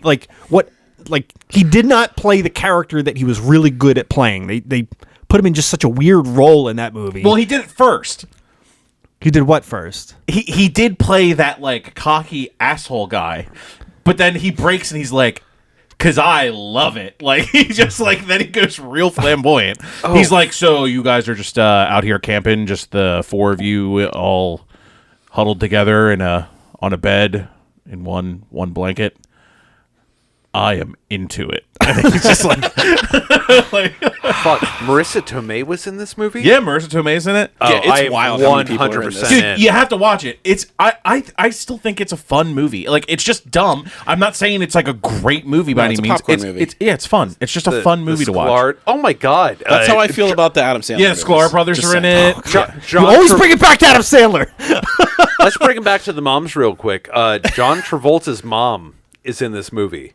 Speaker 2: he did not play the character that he was really good at playing. They put him in just such a weird role in that movie.
Speaker 1: Well, he did it first.
Speaker 2: He did what first?
Speaker 1: He did play that like cocky asshole guy, but then he breaks and he's like, "'Cause I love it." Like he just like then he goes real flamboyant. He's like, "So you guys are just out here camping, just the four of you all huddled together in on a bed in one blanket." I am into it. It's just like,
Speaker 3: Fuck, Marissa Tomei was in this movie?
Speaker 1: yeah, Marissa Tomei's in it.
Speaker 4: Yeah, it's
Speaker 3: I am
Speaker 4: wild how many people are in
Speaker 3: 100%
Speaker 4: this.
Speaker 1: Dude,
Speaker 3: in.
Speaker 1: you have to watch it. It's I still think it's a fun movie. Like, it's just dumb. I'm not saying it's like a great movie by any
Speaker 4: it's a
Speaker 1: means.
Speaker 4: popcorn movie.
Speaker 1: It's fun. It's just a fun movie to watch.
Speaker 3: Sklar- Oh my god.
Speaker 4: That's how I feel about the Adam Sandler
Speaker 1: Yeah,
Speaker 4: movies.
Speaker 1: Sklar brothers
Speaker 4: Just
Speaker 1: are in
Speaker 4: saying.
Speaker 1: it.
Speaker 3: John
Speaker 2: You always
Speaker 3: Tra-
Speaker 2: bring it back to Adam Sandler.
Speaker 3: Let's bring him back to the moms real quick. John Travolta's mom is in this movie.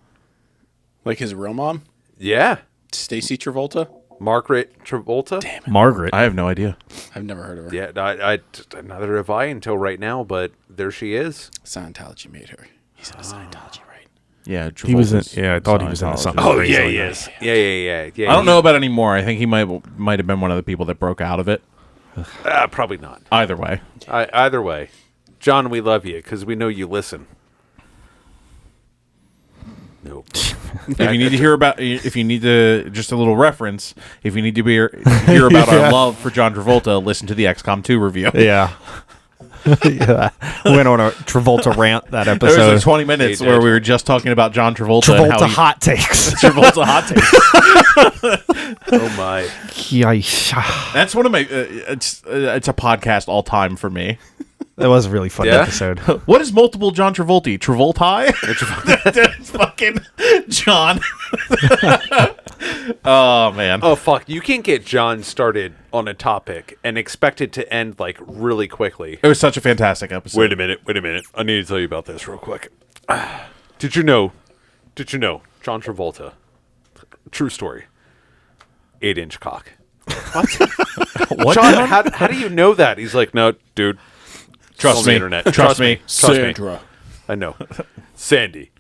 Speaker 4: Like his real mom,
Speaker 3: Yeah.
Speaker 4: Stacy Travolta.
Speaker 3: Margaret Travolta? Damn.
Speaker 2: Margaret.
Speaker 1: I have no idea.
Speaker 4: I've never heard of her.
Speaker 3: Yeah, I neither have I until right now, but there she is.
Speaker 4: Scientology made her. He's in a Scientology, right?
Speaker 1: Yeah,
Speaker 2: He was in.
Speaker 1: Travolta's
Speaker 2: Yeah, I thought he was in
Speaker 1: Scientologist.
Speaker 2: something.
Speaker 3: Oh,
Speaker 2: crazy
Speaker 3: yeah,
Speaker 2: like
Speaker 3: he
Speaker 2: that.
Speaker 3: is. Yeah.
Speaker 1: I don't know about anymore. I think he might have been one of the people that broke out of it.
Speaker 3: Probably not.
Speaker 1: Either way.
Speaker 3: Either way. John, we love you because we know you listen. Nope.
Speaker 1: If you need to hear about, if you need to, just a little reference, if you need to hear about our love for John Travolta, listen to the XCOM 2 review.
Speaker 2: Yeah. Yeah. We went on a Travolta rant that
Speaker 1: There was
Speaker 2: episode.
Speaker 1: like 20 minutes
Speaker 3: They
Speaker 1: where
Speaker 3: did.
Speaker 1: we were just talking about John Travolta. and how
Speaker 2: Travolta
Speaker 1: he-
Speaker 2: hot takes.
Speaker 1: Travolta hot takes.
Speaker 3: Oh my.
Speaker 2: Yikes.
Speaker 1: That's one of my. It's a podcast all time for me.
Speaker 2: That was a really fun
Speaker 3: Yeah?
Speaker 2: episode.
Speaker 1: What is multiple John Travolta? Travolta? It's fucking John. Oh man.
Speaker 3: Oh fuck! You can't get John started on a topic and expect it to end like really quickly.
Speaker 1: It was such a fantastic episode.
Speaker 3: Wait a minute. I need to tell you about this real quick. Did you know? John Travolta. True story. 8-inch cock.
Speaker 1: What?
Speaker 3: John, how do you know that? He's like, no, dude.
Speaker 1: Trust
Speaker 3: on the
Speaker 1: me.
Speaker 3: internet.
Speaker 1: Trust me.
Speaker 3: Trust me.
Speaker 4: Sandra.
Speaker 3: I know. Sandy.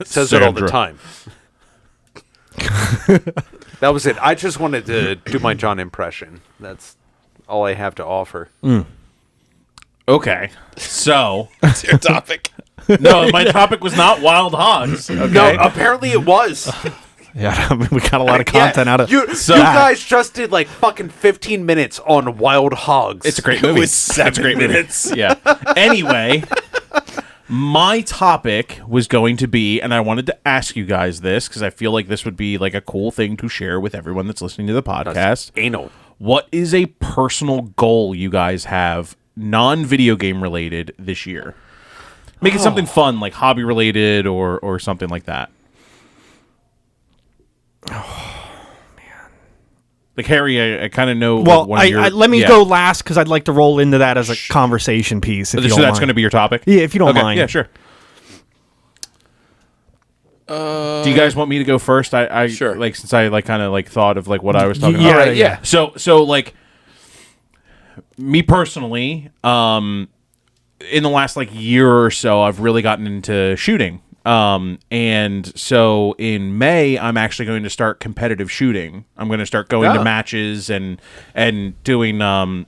Speaker 3: Says it all the
Speaker 1: Sandra.
Speaker 3: time. That was it. I just wanted to do my John impression. That's all I have to offer.
Speaker 1: Okay. So,
Speaker 4: That's your topic.
Speaker 1: no, my topic was not wild hogs. Okay?
Speaker 3: No, apparently it was.
Speaker 2: Yeah, I mean, we got a lot of content out of
Speaker 3: you guys just did like fucking 15 minutes on wild hogs.
Speaker 1: It's a great movie.
Speaker 4: was 7 minutes.
Speaker 1: Yeah. Anyway, my topic was going to be, and I wanted to ask you guys this because I feel like this would be like a cool thing to share with everyone that's listening to the podcast.
Speaker 3: anal.
Speaker 1: What is a personal goal you guys have, non-video game related, this year? Make it something fun, like hobby related or something like that. Oh man! Like Harry, I kind of know.
Speaker 2: Well,
Speaker 1: one of your,
Speaker 2: let me go last because I'd like to roll into that as a conversation piece. If you
Speaker 1: So
Speaker 2: don't
Speaker 1: that's
Speaker 2: mind.
Speaker 1: going to be your topic.
Speaker 2: Yeah, if you don't
Speaker 1: Okay,
Speaker 2: mind.
Speaker 1: yeah, sure. Do you guys want me to go first? I
Speaker 4: Sure.
Speaker 1: Like, since I like kind of like thought of like what I was talking
Speaker 2: Yeah,
Speaker 1: about.
Speaker 3: All right, yeah.
Speaker 1: So like me personally, in the last like year or so, I've really gotten into shooting. And so in May, I'm actually going to start competitive shooting. I'm going to start going to matches and doing,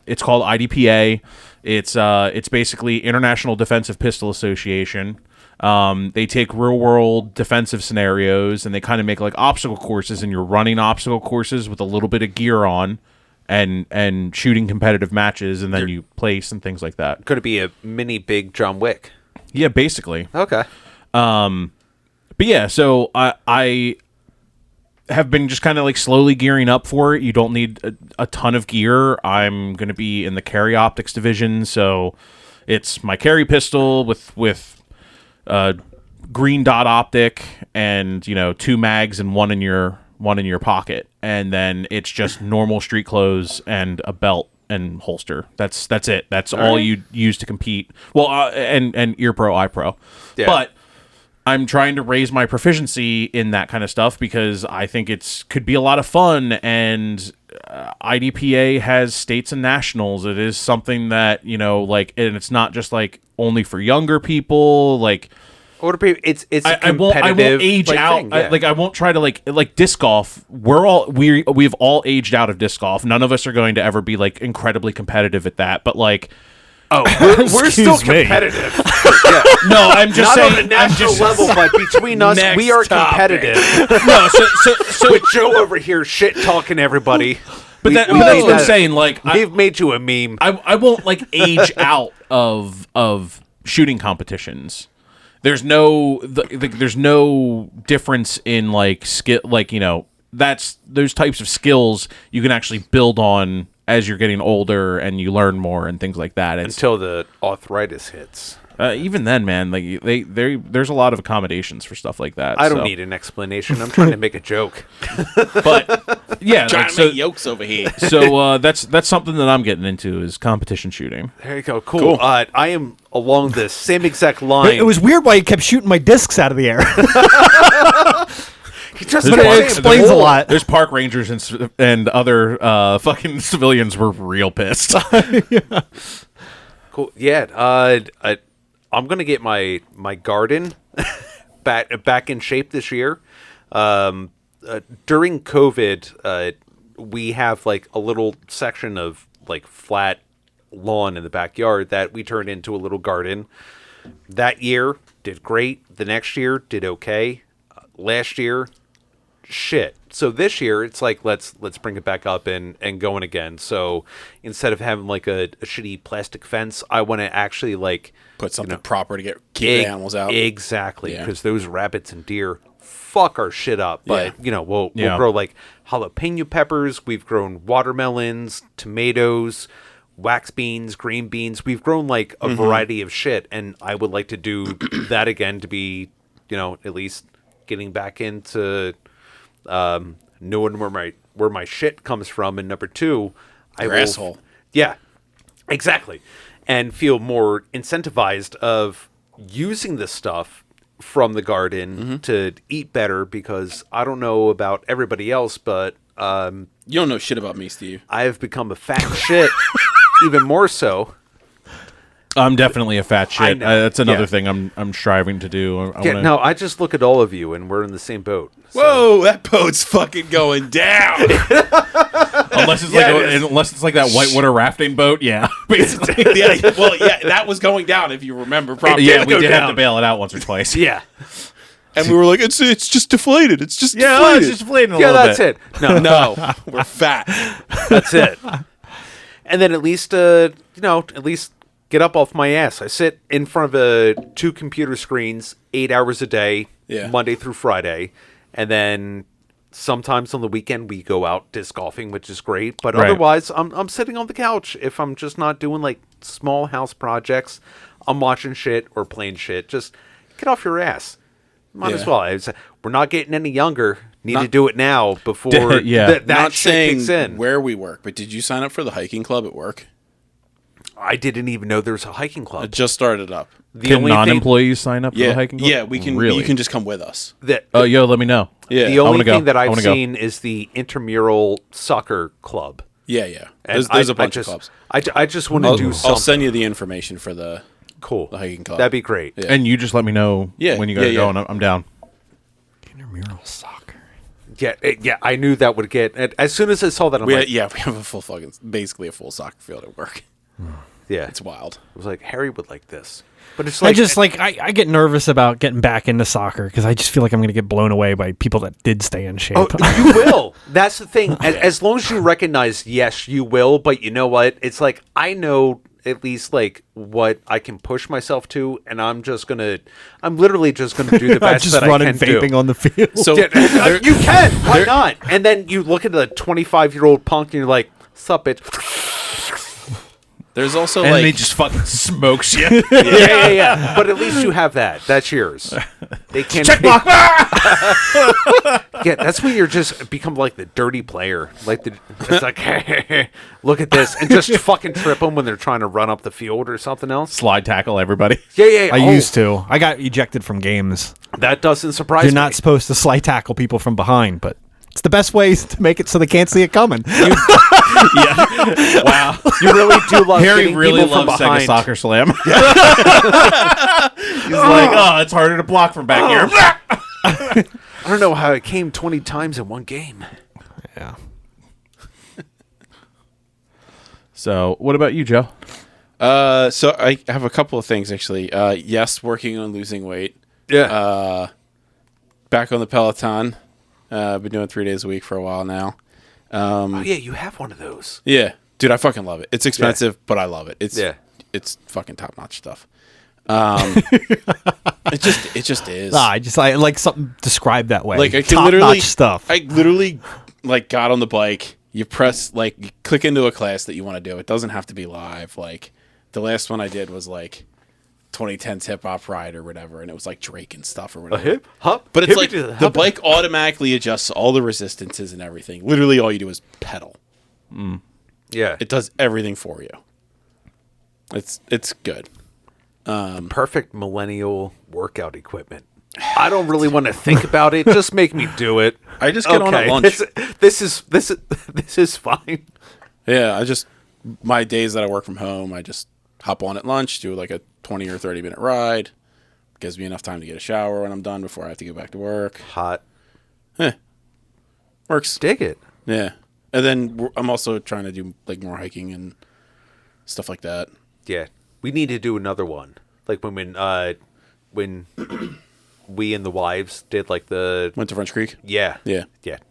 Speaker 1: it's called IDPA. It's basically International Defensive Pistol Association. They take real world defensive scenarios and they kind of make like obstacle courses, and you're running obstacle courses with a little bit of gear on and shooting competitive matches, and then you place and things like that.
Speaker 3: Could it be a mini big John Wick?
Speaker 1: Yeah, basically.
Speaker 3: Okay.
Speaker 1: But yeah, so I have been just kind of like slowly gearing up for it. You don't need a ton of gear. I'm going to be in the carry optics division, so it's my carry pistol with green dot optic and 2 mags and one in your pocket, and then it's just normal street clothes and a belt and holster. That's it. That's all you use to compete. Well, and ear pro, eye pro,
Speaker 3: Yeah.
Speaker 1: but I'm trying to raise my proficiency in that kind of stuff because I think could be a lot of fun, and IDPA has states and nationals. It is something that, and it's not just like only for younger people. Like,
Speaker 3: It's a
Speaker 1: I won't age out.
Speaker 3: thing, yeah.
Speaker 1: I won't try to like disc golf. We've all aged out of disc golf. None of us are going to ever be like incredibly competitive at that. But like,
Speaker 3: we're still
Speaker 2: Excuse me.
Speaker 3: competitive.
Speaker 1: no, I'm just
Speaker 3: Not
Speaker 1: saying.
Speaker 3: on a national level, but between us,
Speaker 1: Next
Speaker 3: we are
Speaker 1: topic.
Speaker 3: competitive.
Speaker 1: No, so
Speaker 3: With Joe over here shit talking everybody.
Speaker 1: but that's what I'm saying. Like,
Speaker 3: We've made you a meme.
Speaker 1: I won't like age out of shooting competitions. there's no there's no difference in like skill, like, you know, that's those types of skills you can actually build on as you're getting older and you learn more and things like that.
Speaker 3: Until the arthritis hits.
Speaker 1: Even then, man, like there's a lot of accommodations for stuff like that.
Speaker 3: I don't need an explanation. I'm trying to make a joke.
Speaker 1: But yeah,
Speaker 4: Trying
Speaker 1: like,
Speaker 4: to
Speaker 1: so,
Speaker 4: make yokes over here.
Speaker 1: so that's something that I'm getting into is competition shooting.
Speaker 3: There you go. Cool. I am along the same exact line.
Speaker 2: It was weird why he kept shooting my discs out of the air.
Speaker 3: He just
Speaker 2: It explains a lot.
Speaker 1: There's park rangers and other fucking civilians were real pissed.
Speaker 3: Cool. Yeah. I'm gonna get my garden back in shape this year. During COVID, we have like a little section of like flat lawn in the backyard that we turned into a little garden. That year did great. The next year did okay. Last year, shit. So this year it's like let's bring it back up and going again. So instead of having like a shitty plastic fence, I want to actually like
Speaker 4: Put something proper to keep the animals out.
Speaker 3: Exactly, because those rabbits and deer fuck our shit up. But you know, we'll grow like jalapeno peppers. We've grown watermelons, tomatoes, wax beans, green beans. We've grown like a variety of shit, and I would like to do that again to be, you know, at least getting back into knowing where my shit comes from, and number two,
Speaker 4: Asshole.
Speaker 3: Yeah, exactly, and feel more incentivized of using the stuff from the garden to eat better, because I don't know about everybody else, but
Speaker 4: you don't know shit about me, Steve.
Speaker 3: I have become a fat shit, even more so.
Speaker 1: I'm definitely a fat shit.
Speaker 3: know.
Speaker 1: That's another thing I'm striving to do.
Speaker 3: No, I just look at all of you, and we're in the same boat. So.
Speaker 4: Whoa, that boat's fucking going down.
Speaker 1: Unless it's like that whitewater rafting boat, yeah, basically.
Speaker 4: That was going down if you remember properly.
Speaker 1: Yeah, we did have to bail it out once or twice.
Speaker 3: Yeah.
Speaker 4: And we were like, it's just deflated. It's just
Speaker 1: Yeah,
Speaker 4: deflated.
Speaker 1: it's just deflating a
Speaker 3: Yeah,
Speaker 1: little
Speaker 3: that's
Speaker 1: bit.
Speaker 3: it. No,
Speaker 4: We're fat.
Speaker 3: that's it. And then at least, at least get up off my ass. I sit in front of 2 computer screens 8 hours a day, Monday through Friday, and then sometimes on the weekend we go out disc golfing, which is great. But otherwise, I'm sitting on the couch. If I'm just not doing like small house projects, I'm watching shit or playing shit. Just get off your ass. Might as well. We're not getting any younger. Need to do it now before that
Speaker 4: Not
Speaker 3: shit
Speaker 4: saying
Speaker 3: kicks in.
Speaker 4: where we work, but did you sign up for the hiking club at work?
Speaker 3: I didn't even know there was a hiking club.
Speaker 4: It just started up.
Speaker 1: Can non-employees sign up for the hiking club?
Speaker 4: Yeah, we can.
Speaker 1: Really?
Speaker 4: You can just come with us.
Speaker 1: Yo, let me know.
Speaker 4: Yeah,
Speaker 3: The only
Speaker 1: wanna go.
Speaker 3: thing that
Speaker 1: I
Speaker 3: I've
Speaker 1: wanna go.
Speaker 3: seen is the intramural soccer club.
Speaker 4: yeah.
Speaker 3: And
Speaker 4: There's a bunch of clubs.
Speaker 3: I just want to do something.
Speaker 4: I'll send you the information for the
Speaker 3: Cool.
Speaker 4: the hiking club.
Speaker 3: That'd be great.
Speaker 4: Yeah.
Speaker 1: And you just let me know when you guys go, and I'm down.
Speaker 2: Intramural soccer.
Speaker 3: Yeah, I knew that would get. As soon as I saw that, I'm like,
Speaker 4: we have basically a full soccer field at work.
Speaker 3: yeah.
Speaker 4: It's wild.
Speaker 3: I was like, Harry would like this. But it's like,
Speaker 2: I get nervous about getting back into soccer because I just feel like I'm going to get blown away by people that did stay in shape.
Speaker 3: oh, you will. That's the thing. As long as you recognize, yes, you will. But you know what? It's like, I know at least like what I can push myself to, and I'm literally just gonna do the best
Speaker 2: just
Speaker 3: that I
Speaker 2: running
Speaker 3: can do.
Speaker 2: vaping on the field.
Speaker 4: So
Speaker 3: You can. Why not? And then you look at the 25-year-old punk, and you're like, "Sup, bitch."
Speaker 4: there's also
Speaker 1: And
Speaker 4: like
Speaker 1: they just fucking smokes you.
Speaker 3: Yeah. But at least you have that. That's yours. They can't.
Speaker 1: Check block.
Speaker 3: Yeah, that's when you're just become like the dirty player. Like it's like, look at this, and just fucking trip them when they're trying to run up the field or something else.
Speaker 1: Slide tackle everybody.
Speaker 3: Yeah.
Speaker 2: I used to. I got ejected from games.
Speaker 3: That doesn't surprise
Speaker 2: You're
Speaker 3: me.
Speaker 2: not supposed to slide tackle people from behind, but it's the best way to make it so they can't see it coming.
Speaker 1: Wow.
Speaker 3: You really do love
Speaker 1: Harry
Speaker 3: getting
Speaker 1: really
Speaker 3: people from
Speaker 1: loves Sega
Speaker 3: behind.
Speaker 1: Soccer Slam. He's like, oh, it's harder to block from back here.
Speaker 3: I don't know how it came 20 times in one game.
Speaker 2: Yeah.
Speaker 1: So, what about you, Joe?
Speaker 4: so I have a couple of things actually. Yes, working on losing weight.
Speaker 3: Yeah.
Speaker 4: Back on the Peloton. I've been doing 3 days a week for a while now.
Speaker 3: Oh, yeah, you have one of those.
Speaker 4: Yeah, dude, I fucking love it. It's expensive, but I love it. It's
Speaker 3: Yeah.
Speaker 4: it's fucking top notch stuff. It just is.
Speaker 2: I like something described that way.
Speaker 4: Like I can
Speaker 2: Top-notch stuff.
Speaker 4: I literally like got on the bike. You press like you click into a class that you want to do. It doesn't have to be live. Like the last one I did was like 2010's hip hop ride or whatever, and it was like Drake and stuff or whatever.
Speaker 3: Hip hop,
Speaker 4: but it's like the bike automatically adjusts all the resistances and everything. Literally, all you do is pedal.
Speaker 3: Yeah,
Speaker 4: it does everything for you. It's good.
Speaker 3: Perfect millennial workout equipment. I don't really want to think about it. Just make me do it.
Speaker 4: I just get on at lunch.
Speaker 3: This is fine.
Speaker 4: Yeah, my days that I work from home, I just hop on at lunch, do like a 20 or 30-minute ride. Gives me enough time to get a shower when I'm done before I have to go back to work.
Speaker 3: Hot.
Speaker 4: Works.
Speaker 3: Dig it.
Speaker 4: Yeah. And then I'm also trying to do like more hiking and stuff like that.
Speaker 3: Yeah. We need to do another one. Like when we and the wives did like
Speaker 4: went to French Creek.
Speaker 3: Yeah.
Speaker 4: Yeah.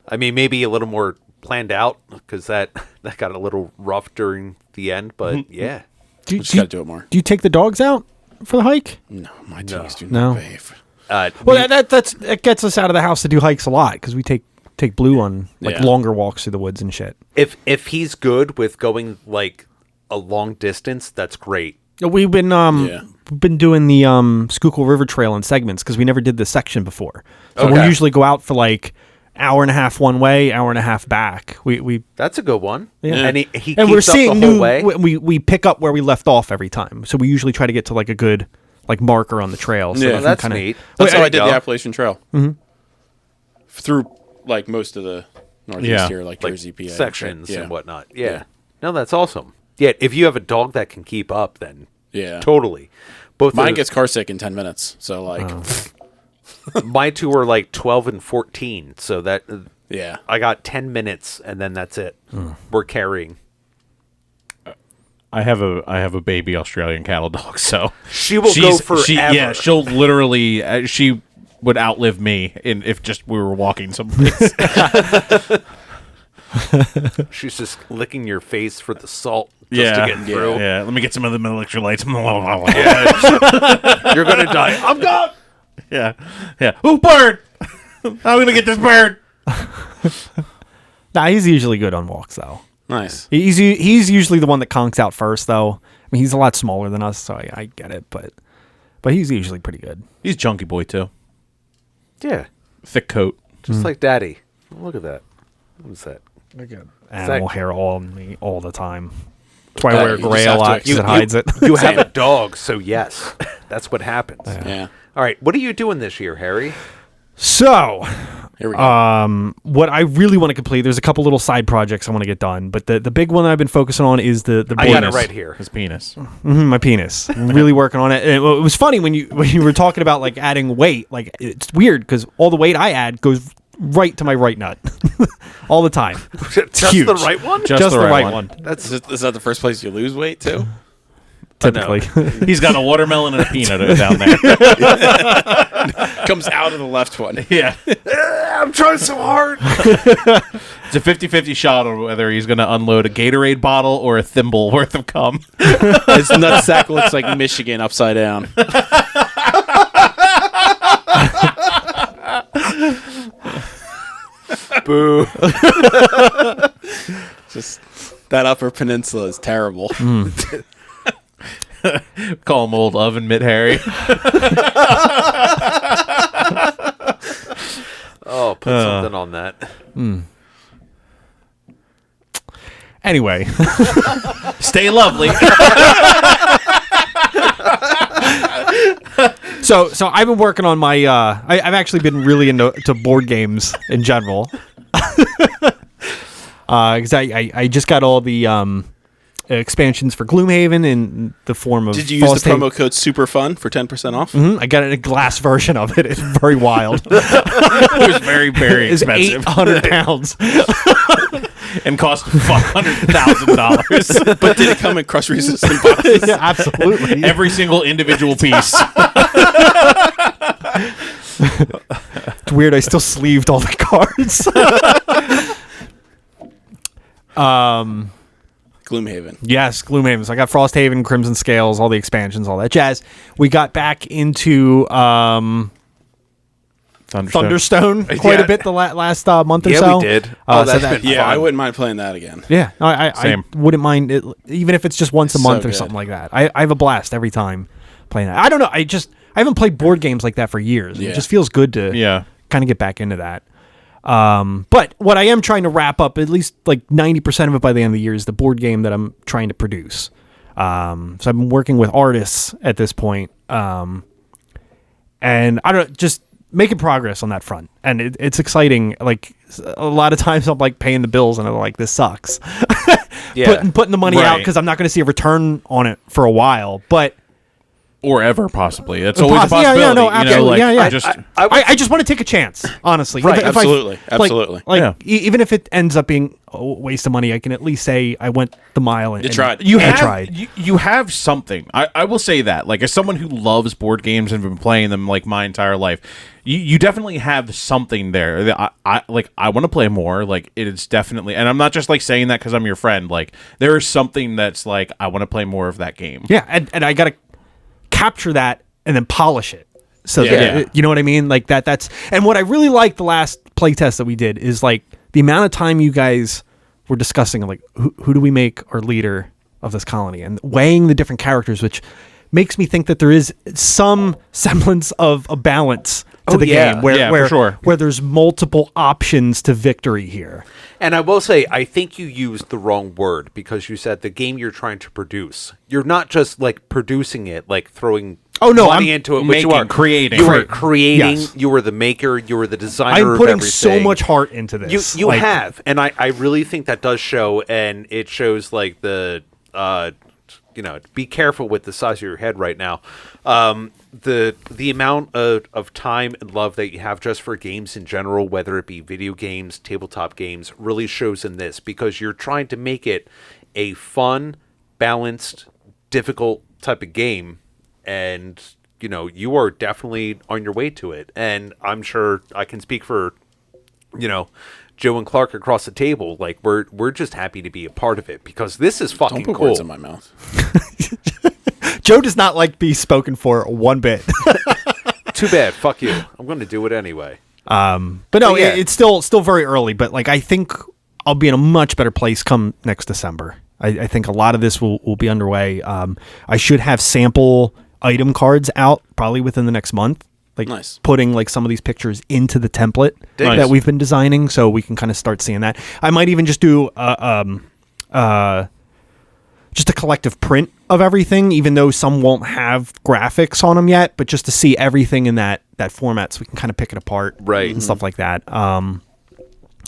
Speaker 3: I mean, maybe a little more planned out because that got a little rough during the end, but yeah.
Speaker 2: Do
Speaker 4: just gotta do it more.
Speaker 2: Do you take the dogs out for the hike?
Speaker 4: No, my dogs do
Speaker 2: No.
Speaker 4: not behave.
Speaker 2: Well, that gets us out of the house to do hikes a lot because we take Blue on like longer walks through the woods and shit.
Speaker 3: If he's good with going like a long distance, that's great.
Speaker 2: We've been doing the Schuylkill River Trail in segments because we never did this section before. So we'll usually go out for like hour and a half one way, hour and a half back. We
Speaker 3: That's a good one.
Speaker 2: Yeah.
Speaker 3: And he keeps
Speaker 2: and we're
Speaker 3: up
Speaker 2: seeing
Speaker 3: the whole
Speaker 2: new
Speaker 3: way.
Speaker 2: we pick up where we left off every time. So we usually try to get to like a good like marker on the trail. So
Speaker 4: Yeah,
Speaker 3: that's neat.
Speaker 4: That's how I did
Speaker 3: go.
Speaker 4: the Appalachian Trail. Mm-hmm. Through like most of the Northeast here, like Jersey, PA.
Speaker 3: sections
Speaker 4: and
Speaker 3: and whatnot. Yeah. No, that's awesome. Yeah, if you have a dog that can keep up, then
Speaker 4: Yeah.
Speaker 3: totally. Both
Speaker 4: Mine
Speaker 3: of
Speaker 4: gets car sick in 10 minutes. So like
Speaker 3: my two are like 12 and 14, so that
Speaker 4: yeah.
Speaker 3: I got 10 minutes and then that's it. We're carrying.
Speaker 1: I have a baby Australian cattle dog, so
Speaker 3: She will go forever.
Speaker 1: She'll literally she would outlive me if just we were walking someplace.
Speaker 3: She's just licking your face for the salt just to get through.
Speaker 1: Yeah. Let me get some of the electrolytes.
Speaker 3: You're going to die. I'm gone.
Speaker 1: Yeah. Ooh, bird! I'm gonna get this bird.
Speaker 2: Nah, he's usually good on walks though.
Speaker 4: Nice.
Speaker 2: He's usually the one that conks out first though. I mean, he's a lot smaller than us, so I get it, but he's usually pretty good.
Speaker 1: He's chunky boy too.
Speaker 3: Yeah.
Speaker 1: Thick coat.
Speaker 3: Just like Daddy. Look at that. What is that?
Speaker 2: Animal hair all on me all the time. That's why I wear gray a
Speaker 4: have to
Speaker 2: lot because it hides it.
Speaker 3: You have a dog, so yes. That's what happens.
Speaker 4: Yeah.
Speaker 3: All right. What are you doing this year, Harry?
Speaker 2: So,
Speaker 4: Here we go.
Speaker 2: what I really want to complete, there's a couple little side projects I want to get done, but the big one that I've been focusing on is the
Speaker 3: I got it right here.
Speaker 1: His penis.
Speaker 2: my penis. Really working on it. And it was funny when you were talking about like adding weight. Like it's weird because all the weight I add goes right to my right nut all the time.
Speaker 3: Just
Speaker 2: huge.
Speaker 3: the right one?
Speaker 2: Just the right one.
Speaker 4: Is that the first place you lose weight too?
Speaker 2: Typically.
Speaker 1: He's got a watermelon and a peanut down there.
Speaker 4: Comes out of the left one.
Speaker 1: Yeah.
Speaker 3: I'm trying so hard.
Speaker 1: It's a 50-50 shot on whether he's going to unload a Gatorade bottle or a thimble worth of cum.
Speaker 4: His nutsack looks like Michigan upside down.
Speaker 3: Boo.
Speaker 4: Just that Upper Peninsula is terrible.
Speaker 1: Call him old oven mitt Harry.
Speaker 3: Oh, put something on that.
Speaker 2: Anyway.
Speaker 1: Stay lovely.
Speaker 2: So I've been working on my I've actually been really into board games in general. Because I just got all the expansions for Gloomhaven in the form of.
Speaker 4: Did you use the promo code SUPERFUN for 10% off?
Speaker 2: Mm-hmm. I got a glass version of it. It's very wild.
Speaker 1: It was very, very
Speaker 2: It's
Speaker 1: expensive.
Speaker 2: 800 pounds.
Speaker 1: And cost $100,000.
Speaker 4: But did it come in crush resistant boxes?
Speaker 2: Yeah, absolutely.
Speaker 1: Every single individual piece.
Speaker 2: It's weird. I still sleeved all the cards.
Speaker 4: Gloomhaven.
Speaker 2: Yes, Gloomhaven. So I got Frosthaven, Crimson Scales, all the expansions, all that jazz. We got back into Thunderstone quite a bit the last month or so.
Speaker 3: Yeah, we did.
Speaker 4: I wouldn't mind playing that again.
Speaker 2: Yeah, I wouldn't mind it, even if it's just once a month or something like that. I have a blast every time playing that. I don't know. I haven't played board games like that for years. Yeah. It just feels good to kind of get back into that. But what I am trying to wrap up, at least like 90% of it by the end of the year, is the board game that I'm trying to produce. So I've been working with artists at this point. And I don't know, just making progress on that front. And it's exciting. Like a lot of times I'm like paying the bills and I'm like, this sucks. Putting the money out because I'm not going to see a return on it for a while. But
Speaker 1: or ever, possibly. That's always a possibility.
Speaker 2: Yeah, no, absolutely.
Speaker 1: I
Speaker 2: just want to take a chance, honestly.
Speaker 4: Right, absolutely.
Speaker 2: Even if it ends up being a waste of money, I can at least say I went the mile. And
Speaker 4: tried.
Speaker 2: You tried.
Speaker 1: You have something. I will say that. Like, as someone who loves board games and been playing them like my entire life, you definitely have something there. I want to play more. Like, it is definitely, and I'm not just like saying that because I'm your friend. Like, there is something that's like, I want to play more of that game.
Speaker 2: Yeah, and I got to capture that and then polish it. So that, you know what I mean? Like that's, and what I really liked the last playtest that we did is like the amount of time you guys were discussing like who do we make our leader of this colony and weighing the different characters, which makes me think that there is some semblance of a balance to the game where there's multiple options to victory here.
Speaker 3: And I will say, I think you used the wrong word because you said the game you're trying to produce. You're not just like producing it, like throwing money into it, which you are
Speaker 1: creating.
Speaker 3: You are creating. Yes. You are the maker. You are the designer.
Speaker 2: I'm putting so much heart into this.
Speaker 3: You have, and I really think that does show, and it shows like the be careful with the size of your head right now. The amount of time and love that you have just for games in general, whether it be video games, tabletop games, really shows in this because you're trying to make it a fun, balanced, difficult type of game, and you are definitely on your way to it. And I'm sure I can speak for Joe and Clark across the table. Like we're just happy to be a part of it because this is fucking
Speaker 4: Don't put
Speaker 3: cool.
Speaker 4: words in my mouth.
Speaker 2: Joe does not like be spoken for one bit.
Speaker 3: Too bad. Fuck you. I'm going to do it anyway.
Speaker 2: But no, it's still very early. But like I think I'll be in a much better place come next December. I think a lot of this will be underway. I should have sample item cards out probably within the next month. Like putting like some of these pictures into the template that we've been designing, so we can kind of start seeing that. I might even just do just a collective print of everything, even though some won't have graphics on them yet, but just to see everything in that format, so we can kind of pick it apart, and stuff like that. And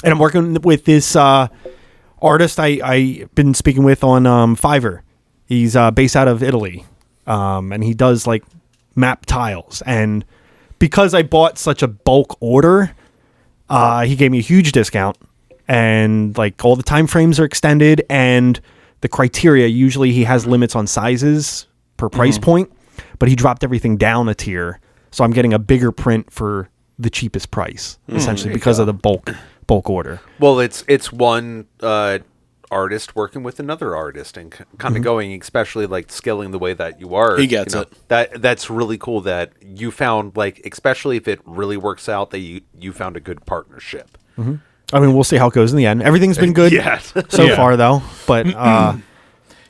Speaker 2: I'm working with this artist I've been speaking with on Fiverr. He's based out of Italy, and he does like map tiles. And because I bought such a bulk order, he gave me a huge discount, and like all the time frames are extended, and the criteria, usually he has limits on sizes per price point, but he dropped everything down a tier, so I'm getting a bigger print for the cheapest price, essentially, because of the bulk order.
Speaker 3: Well, it's one artist working with another artist and kind of going, especially like scaling the way that you are.
Speaker 4: He gets it.
Speaker 3: That's really cool that you found, like, especially if it really works out, that you found a good partnership.
Speaker 2: I mean, we'll see how it goes in the end. Everything's been good so far, though. But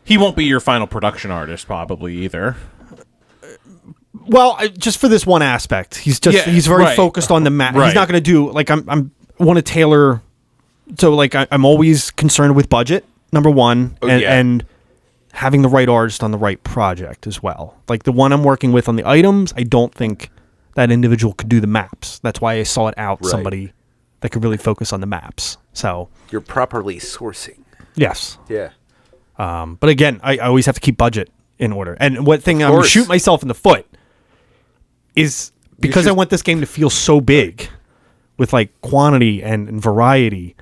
Speaker 1: he won't be your final production artist, probably either.
Speaker 2: Well, just for this one aspect, he's very focused on the map. He's not going to do like I'm want to tailor. So like I'm always concerned with budget, number one, and having the right artist on the right project as well. Like the one I'm working with on the items, I don't think that individual could do the maps. That's why I sought out somebody that could really focus on the maps. So
Speaker 3: you're properly sourcing.
Speaker 2: Yes.
Speaker 3: Yeah.
Speaker 2: But again, I always have to keep budget in order. And what thing I'm shoot myself in the foot is because I want this game to feel so big with like quantity and variety,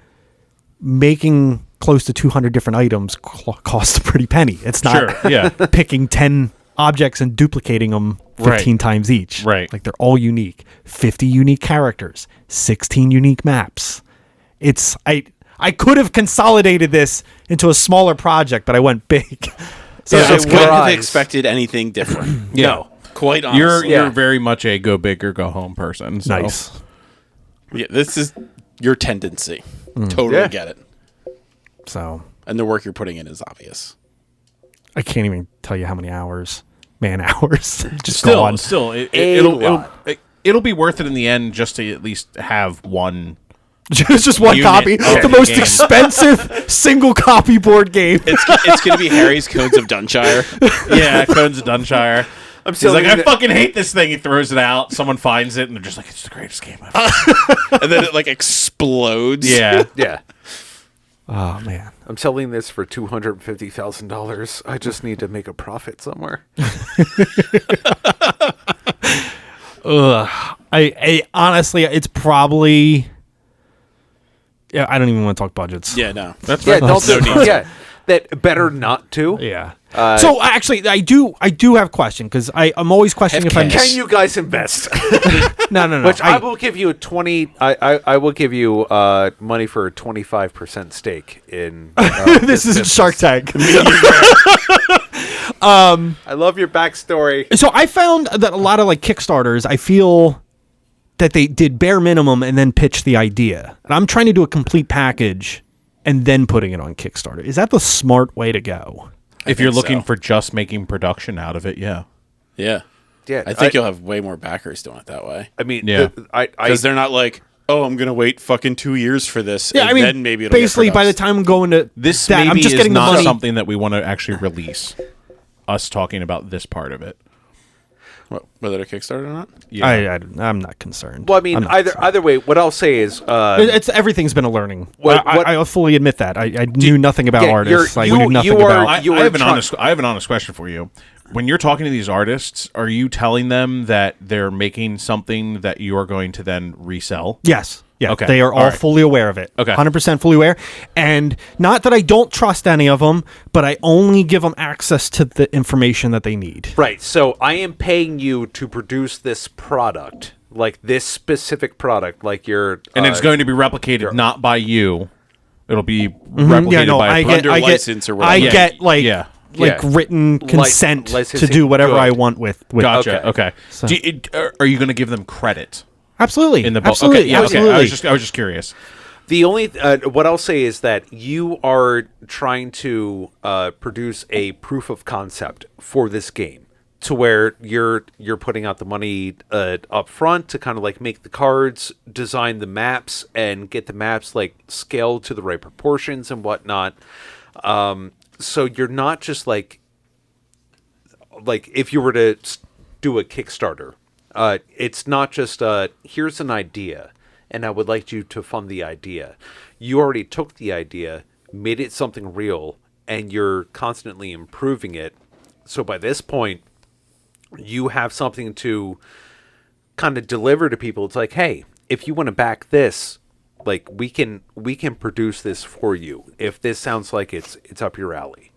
Speaker 2: making close to 200 different items costs a pretty penny. It's not picking 10 objects and duplicating them 15 times each.
Speaker 1: Right.
Speaker 2: Like they're all unique. 50 unique characters, 16 unique maps. I could have consolidated this into a smaller project, but I went big. So
Speaker 4: I
Speaker 2: that's
Speaker 4: wouldn't
Speaker 2: good.
Speaker 4: have expected anything different.
Speaker 1: Yeah.
Speaker 4: Quite honestly.
Speaker 1: You're very much a go big or go home person. So.
Speaker 2: Nice.
Speaker 4: Yeah, this is your tendency. Totally get it.
Speaker 2: So
Speaker 4: And the work you're putting in is obvious.
Speaker 2: I can't even tell you how many hours, man hours. Just
Speaker 1: Still,
Speaker 2: gone.
Speaker 1: it'll be worth it in the end just to at least have one.
Speaker 2: Just one
Speaker 1: unit
Speaker 2: copy.
Speaker 1: of
Speaker 2: The
Speaker 1: the
Speaker 2: most
Speaker 1: game.
Speaker 2: expensive single copy board game.
Speaker 4: It's going to be Harry's Codes of Dunshire.
Speaker 1: Yeah, Cones of Dunshire.
Speaker 3: I'm
Speaker 1: He's
Speaker 3: still
Speaker 1: like, I fucking hate this thing. He throws it out. Someone finds it, and they're just like, it's the greatest game ever.
Speaker 4: And then it like explodes.
Speaker 1: Yeah.
Speaker 3: Yeah.
Speaker 2: Oh man.
Speaker 3: I'm selling this for $250,000. I just need to make a profit somewhere.
Speaker 2: I honestly, it's probably. Yeah, I don't even want to talk budgets.
Speaker 4: Yeah, no.
Speaker 1: That's
Speaker 3: Yeah,
Speaker 1: right.
Speaker 3: don't
Speaker 4: No need.
Speaker 3: yeah. That better not to.
Speaker 2: Yeah. So actually, I do have a question because I'm always questioning if I'm.
Speaker 3: Can you guys invest?
Speaker 2: No.
Speaker 3: Which I will give you a 20. I will give you money for a 25% stake in.
Speaker 2: This is Shark Tank.
Speaker 3: I love your backstory.
Speaker 2: So I found that a lot of like Kickstarters, I feel that they did bare minimum and then pitched the idea. And I'm trying to do a complete package and then putting it on Kickstarter. Is that the smart way to go?
Speaker 1: If you're
Speaker 4: think
Speaker 1: looking
Speaker 4: so.
Speaker 1: for just making production out of it, yeah.
Speaker 4: Yeah.
Speaker 3: Yeah,
Speaker 4: I think you'll have way more backers doing it that way.
Speaker 3: I mean,
Speaker 1: Yeah.
Speaker 4: Because they're not like, oh, I'm going to wait fucking 2 years for this.
Speaker 2: Yeah,
Speaker 4: and
Speaker 2: I mean,
Speaker 4: then maybe it'll
Speaker 2: basically
Speaker 4: get
Speaker 2: by the
Speaker 4: produced.
Speaker 2: time I'm going to
Speaker 1: This
Speaker 2: that,
Speaker 1: maybe
Speaker 2: I'm just
Speaker 1: is
Speaker 2: getting the
Speaker 1: not
Speaker 2: money.
Speaker 1: something that we want to actually release. Us talking about this part of it.
Speaker 4: What, whether to Kickstarter or not?
Speaker 1: Yeah.
Speaker 2: I'm not concerned.
Speaker 3: well, I mean,
Speaker 2: I'm not
Speaker 3: either
Speaker 2: concerned.
Speaker 3: way, what I'll say is,
Speaker 2: It's everything's been a learning.
Speaker 3: What-
Speaker 2: I fully admit that. I knew nothing about
Speaker 3: yeah,
Speaker 2: artists.
Speaker 3: you're-
Speaker 2: I knew nothing
Speaker 3: you are-
Speaker 2: about.
Speaker 1: I
Speaker 3: You
Speaker 1: have
Speaker 3: were
Speaker 1: I have an honest question for you. When you're talking to these artists, are you telling them that they're making something that you are going to then resell?
Speaker 2: Yes. Yeah.
Speaker 1: Okay.
Speaker 2: They are all
Speaker 1: right.
Speaker 2: fully aware of it.
Speaker 1: Okay.
Speaker 2: 100% fully aware. And not that I don't trust any of them, but I only give them access to the information that they need.
Speaker 3: right. So I am paying you to produce this product, like this specific product, like your.
Speaker 1: And it's going to be replicated not by you. It'll be replicated
Speaker 2: Yeah, no,
Speaker 1: by
Speaker 2: I
Speaker 1: a
Speaker 2: get,
Speaker 4: under license or
Speaker 2: I
Speaker 4: whatever.
Speaker 2: get like
Speaker 1: Yeah.
Speaker 2: written consent to
Speaker 3: licensing.
Speaker 2: do whatever
Speaker 3: Good.
Speaker 2: I want with.
Speaker 1: Gotcha.
Speaker 3: Okay.
Speaker 1: Okay. Do you, are you going to give them credit
Speaker 2: Absolutely.
Speaker 1: in the book?
Speaker 2: Absolutely.
Speaker 1: Okay. Yeah.
Speaker 2: Absolutely.
Speaker 1: Okay. I was just curious.
Speaker 3: The only what I'll say is that you are trying to produce a proof of concept for this game, to where you're putting out the money up front to kind of like make the cards, design the maps, and get the maps like scaled to the right proportions and whatnot. So you're not just like if you were to do a Kickstarter, it's not just here's an idea and I would like you to fund the idea. You already took the idea, made it something real, and you're constantly improving it. So by this point, you have something to kind of deliver to people. It's like, hey, if you want to back this, like we can produce this for you if this sounds like it's up your alley.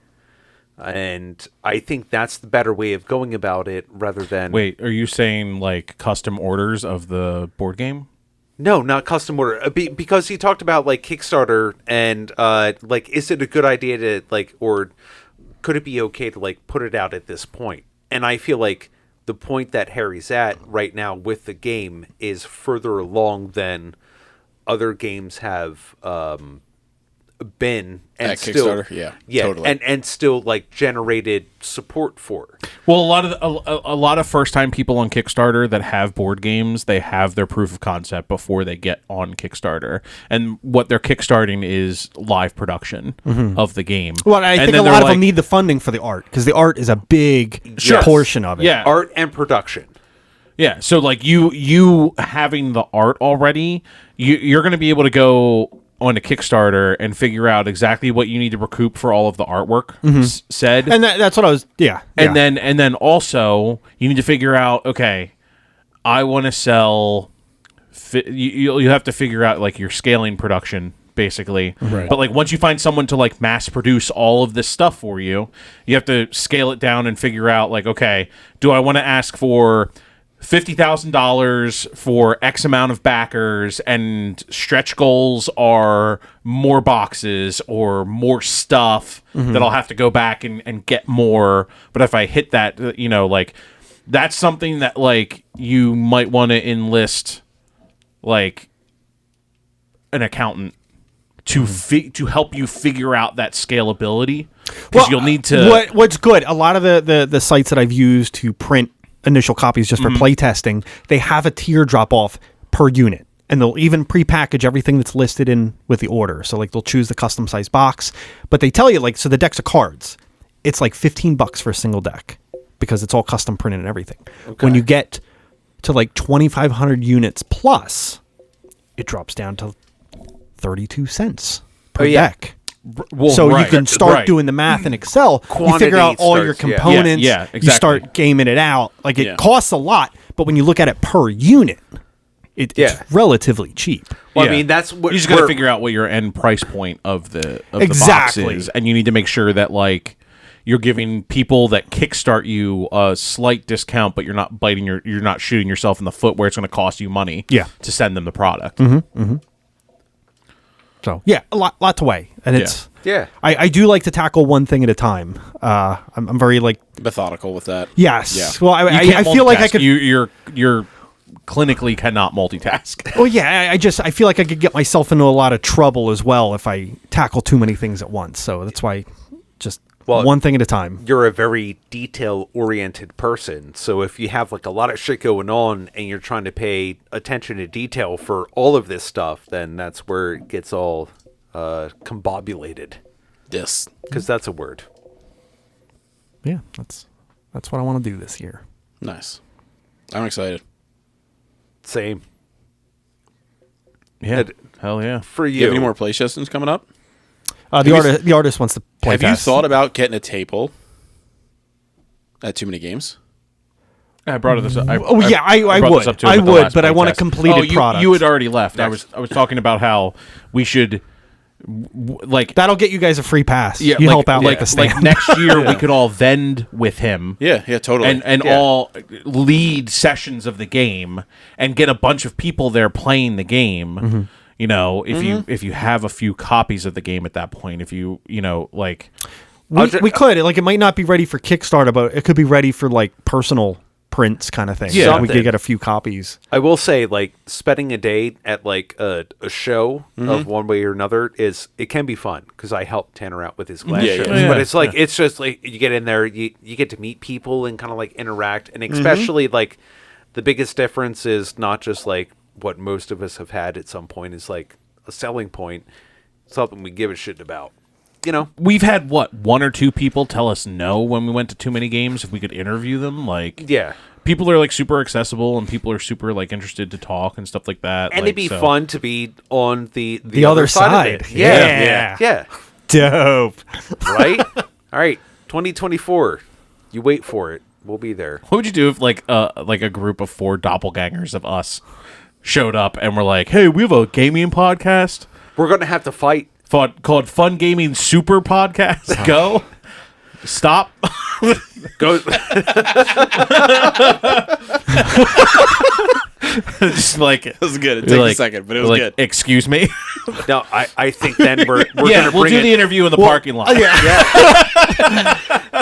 Speaker 3: And I think that's the better way of going about it rather than
Speaker 1: Wait, are you saying like custom orders of the board game?
Speaker 3: No, not custom order. Because he talked about like Kickstarter and like, is it a good idea to like, or could it be okay to like put it out at this point? And I feel like the point that Harry's at right now with the game is further along than other games have been and
Speaker 4: At
Speaker 3: still
Speaker 4: Kickstarter? Yeah, totally.
Speaker 3: and still like generated support for.
Speaker 1: Well, a lot of first time people on Kickstarter that have board games, they have their proof of concept before they get on Kickstarter, and what they're kickstarting is live production of the game.
Speaker 2: Well, I
Speaker 1: And
Speaker 2: think
Speaker 1: then
Speaker 2: a
Speaker 1: they're
Speaker 2: lot of
Speaker 1: like-
Speaker 2: them need the funding for the art because the art is a big
Speaker 3: Yes.
Speaker 2: portion of it.
Speaker 1: Yeah.
Speaker 3: Art and production.
Speaker 1: Yeah, so like you having the art already, you're going to be able to go on a Kickstarter and figure out exactly what you need to recoup for all of the artwork said.
Speaker 2: And that's what I was. Yeah.
Speaker 1: And then also you need to figure out, okay, I want to sell. You have to figure out like your scaling production basically.
Speaker 4: Right.
Speaker 1: But like once you find someone to like mass produce all of this stuff for you, you have to scale it down and figure out like, okay, do I want to ask for $50,000 for X amount of backers, and stretch goals are more boxes or more stuff that I'll have to go back and get more. But if I hit that, like, that's something that, like, you might want to enlist, like, an accountant to help you figure out that scalability, because you'll need to.
Speaker 2: What's good? A lot of the sites that I've used to print initial copies just for playtesting, they have a tier drop off per unit, and they'll even pre-package everything that's listed in with the order. So like they'll choose the custom size box, but they tell you, like, so the decks of cards, it's like $15 for a single deck because it's all custom printed and everything. Okay. When you get to like 2,500 units plus, it drops down to 32 cents per deck.
Speaker 1: Well,
Speaker 2: so you can start doing the math in Excel. You figure out all your components.
Speaker 1: Yeah, exactly.
Speaker 2: You start gaming it out. Like, it costs a lot, but when you look at it per unit, it's relatively cheap.
Speaker 3: Well, I mean, that's what
Speaker 1: you just got to figure out what your end price point of the box is, and you need to make sure that, like, you're giving people that kickstart you a slight discount, but you're not you're not shooting yourself in the foot where it's going to cost you money. To send them the product.
Speaker 2: So a lot to weigh, and it's
Speaker 3: Yeah.
Speaker 2: I do like to tackle one thing at a time. I'm very like
Speaker 4: methodical with that.
Speaker 2: Yes.
Speaker 4: Yeah.
Speaker 2: Well, I feel like I could.
Speaker 1: You're clinically cannot multitask.
Speaker 2: Well, yeah. I feel like I could get myself into a lot of trouble as well if I tackle too many things at once. So that's why just one thing at a time.
Speaker 3: You're a very detail-oriented person, so if you have like a lot of shit going on and you're trying to pay attention to detail for all of this stuff, then that's where it gets all combobulated.
Speaker 4: Yes,
Speaker 3: because that's a word.
Speaker 2: Yeah, that's what I want to do this year.
Speaker 4: Nice. I'm excited.
Speaker 3: Same.
Speaker 1: Yeah. Hell yeah.
Speaker 3: For you.
Speaker 4: Do you have any more play sessions coming up?
Speaker 2: The artist wants to play.
Speaker 4: Have you thought about getting a table at Too Many Games?
Speaker 1: I brought this up. I
Speaker 2: would. I would, but I want a completed product.
Speaker 1: You had already left. I was talking about how we should, like,
Speaker 2: that'll get you guys a free pass.
Speaker 1: Yeah,
Speaker 2: you help out like the stand.
Speaker 1: Like next year, we could all vend with him.
Speaker 4: Yeah, totally.
Speaker 1: And all lead sessions of the game and get a bunch of people there playing the game. Mm-hmm. You know, if you have a few copies of the game at that point, if you like,
Speaker 2: we could, like, it might not be ready for Kickstarter, but it could be ready for like personal prints kind of thing.
Speaker 1: Yeah,
Speaker 2: so we could get a few copies.
Speaker 3: I will say, like, spending a day at like a show of one way or another it can be fun because I help Tanner out with his glass shows. But it's like it's just like you get in there, you get to meet people and kind of like interact, and especially like the biggest difference is not just like what most of us have had at some point is like a selling point, something we give a shit about. You know,
Speaker 1: we've had one or two people tell us no when we went to Too Many Games if we could interview them. Like, people are like super accessible and people are super like interested to talk and stuff like that.
Speaker 3: And
Speaker 1: like,
Speaker 3: it'd be fun to be on the
Speaker 2: other side.
Speaker 3: Of it. Yeah.
Speaker 2: Dope.
Speaker 3: Right? All right. 2024. You wait for it. We'll be there.
Speaker 1: What would you do if like a group of 4 doppelgangers of us showed up and we're like, hey, we have a gaming podcast.
Speaker 3: We're going to have to fight.
Speaker 1: Called Fun Gaming Super Podcast. Go. Stop.
Speaker 3: Go.
Speaker 1: Just like it
Speaker 4: was good. It took a second, but it was good.
Speaker 1: Excuse me.
Speaker 3: No, I think then we're gonna
Speaker 1: we'll do the interview in the parking lot.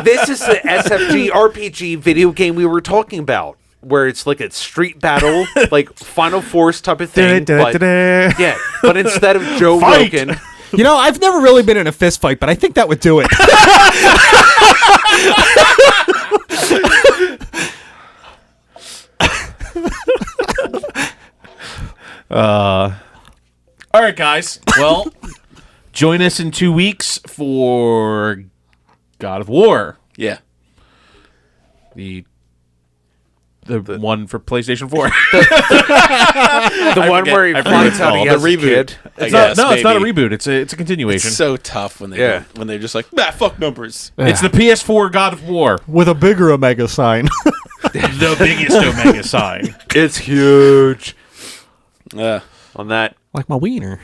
Speaker 3: This is the SFGRPG video game we were talking about, where it's like a street battle, like Final Force type of thing. But instead of Joe Rogan.
Speaker 2: You know, I've never really been in a fist fight, but I think that would do it.
Speaker 1: All right, guys. Well, join us in 2 weeks for God of War.
Speaker 4: Yeah.
Speaker 1: The one for PlayStation 4.
Speaker 3: The one where he finds out he has a kid.
Speaker 1: It's not a reboot. It's a continuation.
Speaker 4: It's so tough when they're just like, fuck numbers.
Speaker 1: Yeah. It's the PS4 God of War.
Speaker 2: With a bigger Omega sign.
Speaker 1: The biggest Omega sign.
Speaker 3: It's huge. On that.
Speaker 2: Like my wiener.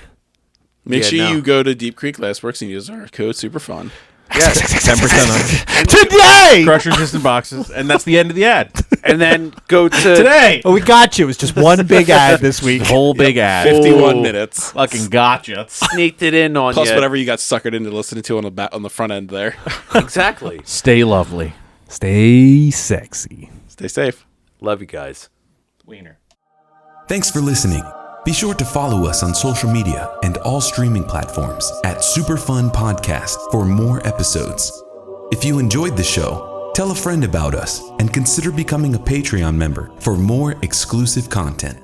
Speaker 4: Make sure you go to Deep Creek Glassworks and use our code SUPERFUN.
Speaker 3: Yes.
Speaker 1: 10% off.
Speaker 2: Today!
Speaker 1: Crush resistant boxes. And that's the end of the ad.
Speaker 3: and then go to
Speaker 1: Today.
Speaker 2: Oh, we got you. It was just one big ad this week.
Speaker 1: Whole big ad.
Speaker 4: 51
Speaker 3: Oh.
Speaker 4: minutes.
Speaker 1: Fucking gotcha.
Speaker 3: Sneaked it in on
Speaker 4: Plus
Speaker 3: you.
Speaker 4: whatever you got suckered into listening to on the front end there.
Speaker 3: Exactly.
Speaker 1: Stay lovely.
Speaker 2: Stay sexy.
Speaker 4: Stay safe.
Speaker 3: Love you guys.
Speaker 1: Wiener.
Speaker 5: Thanks for listening. Be sure to follow us on social media and all streaming platforms at Superfun Podcast for more episodes. If you enjoyed the show, tell a friend about us and consider becoming a Patreon member for more exclusive content.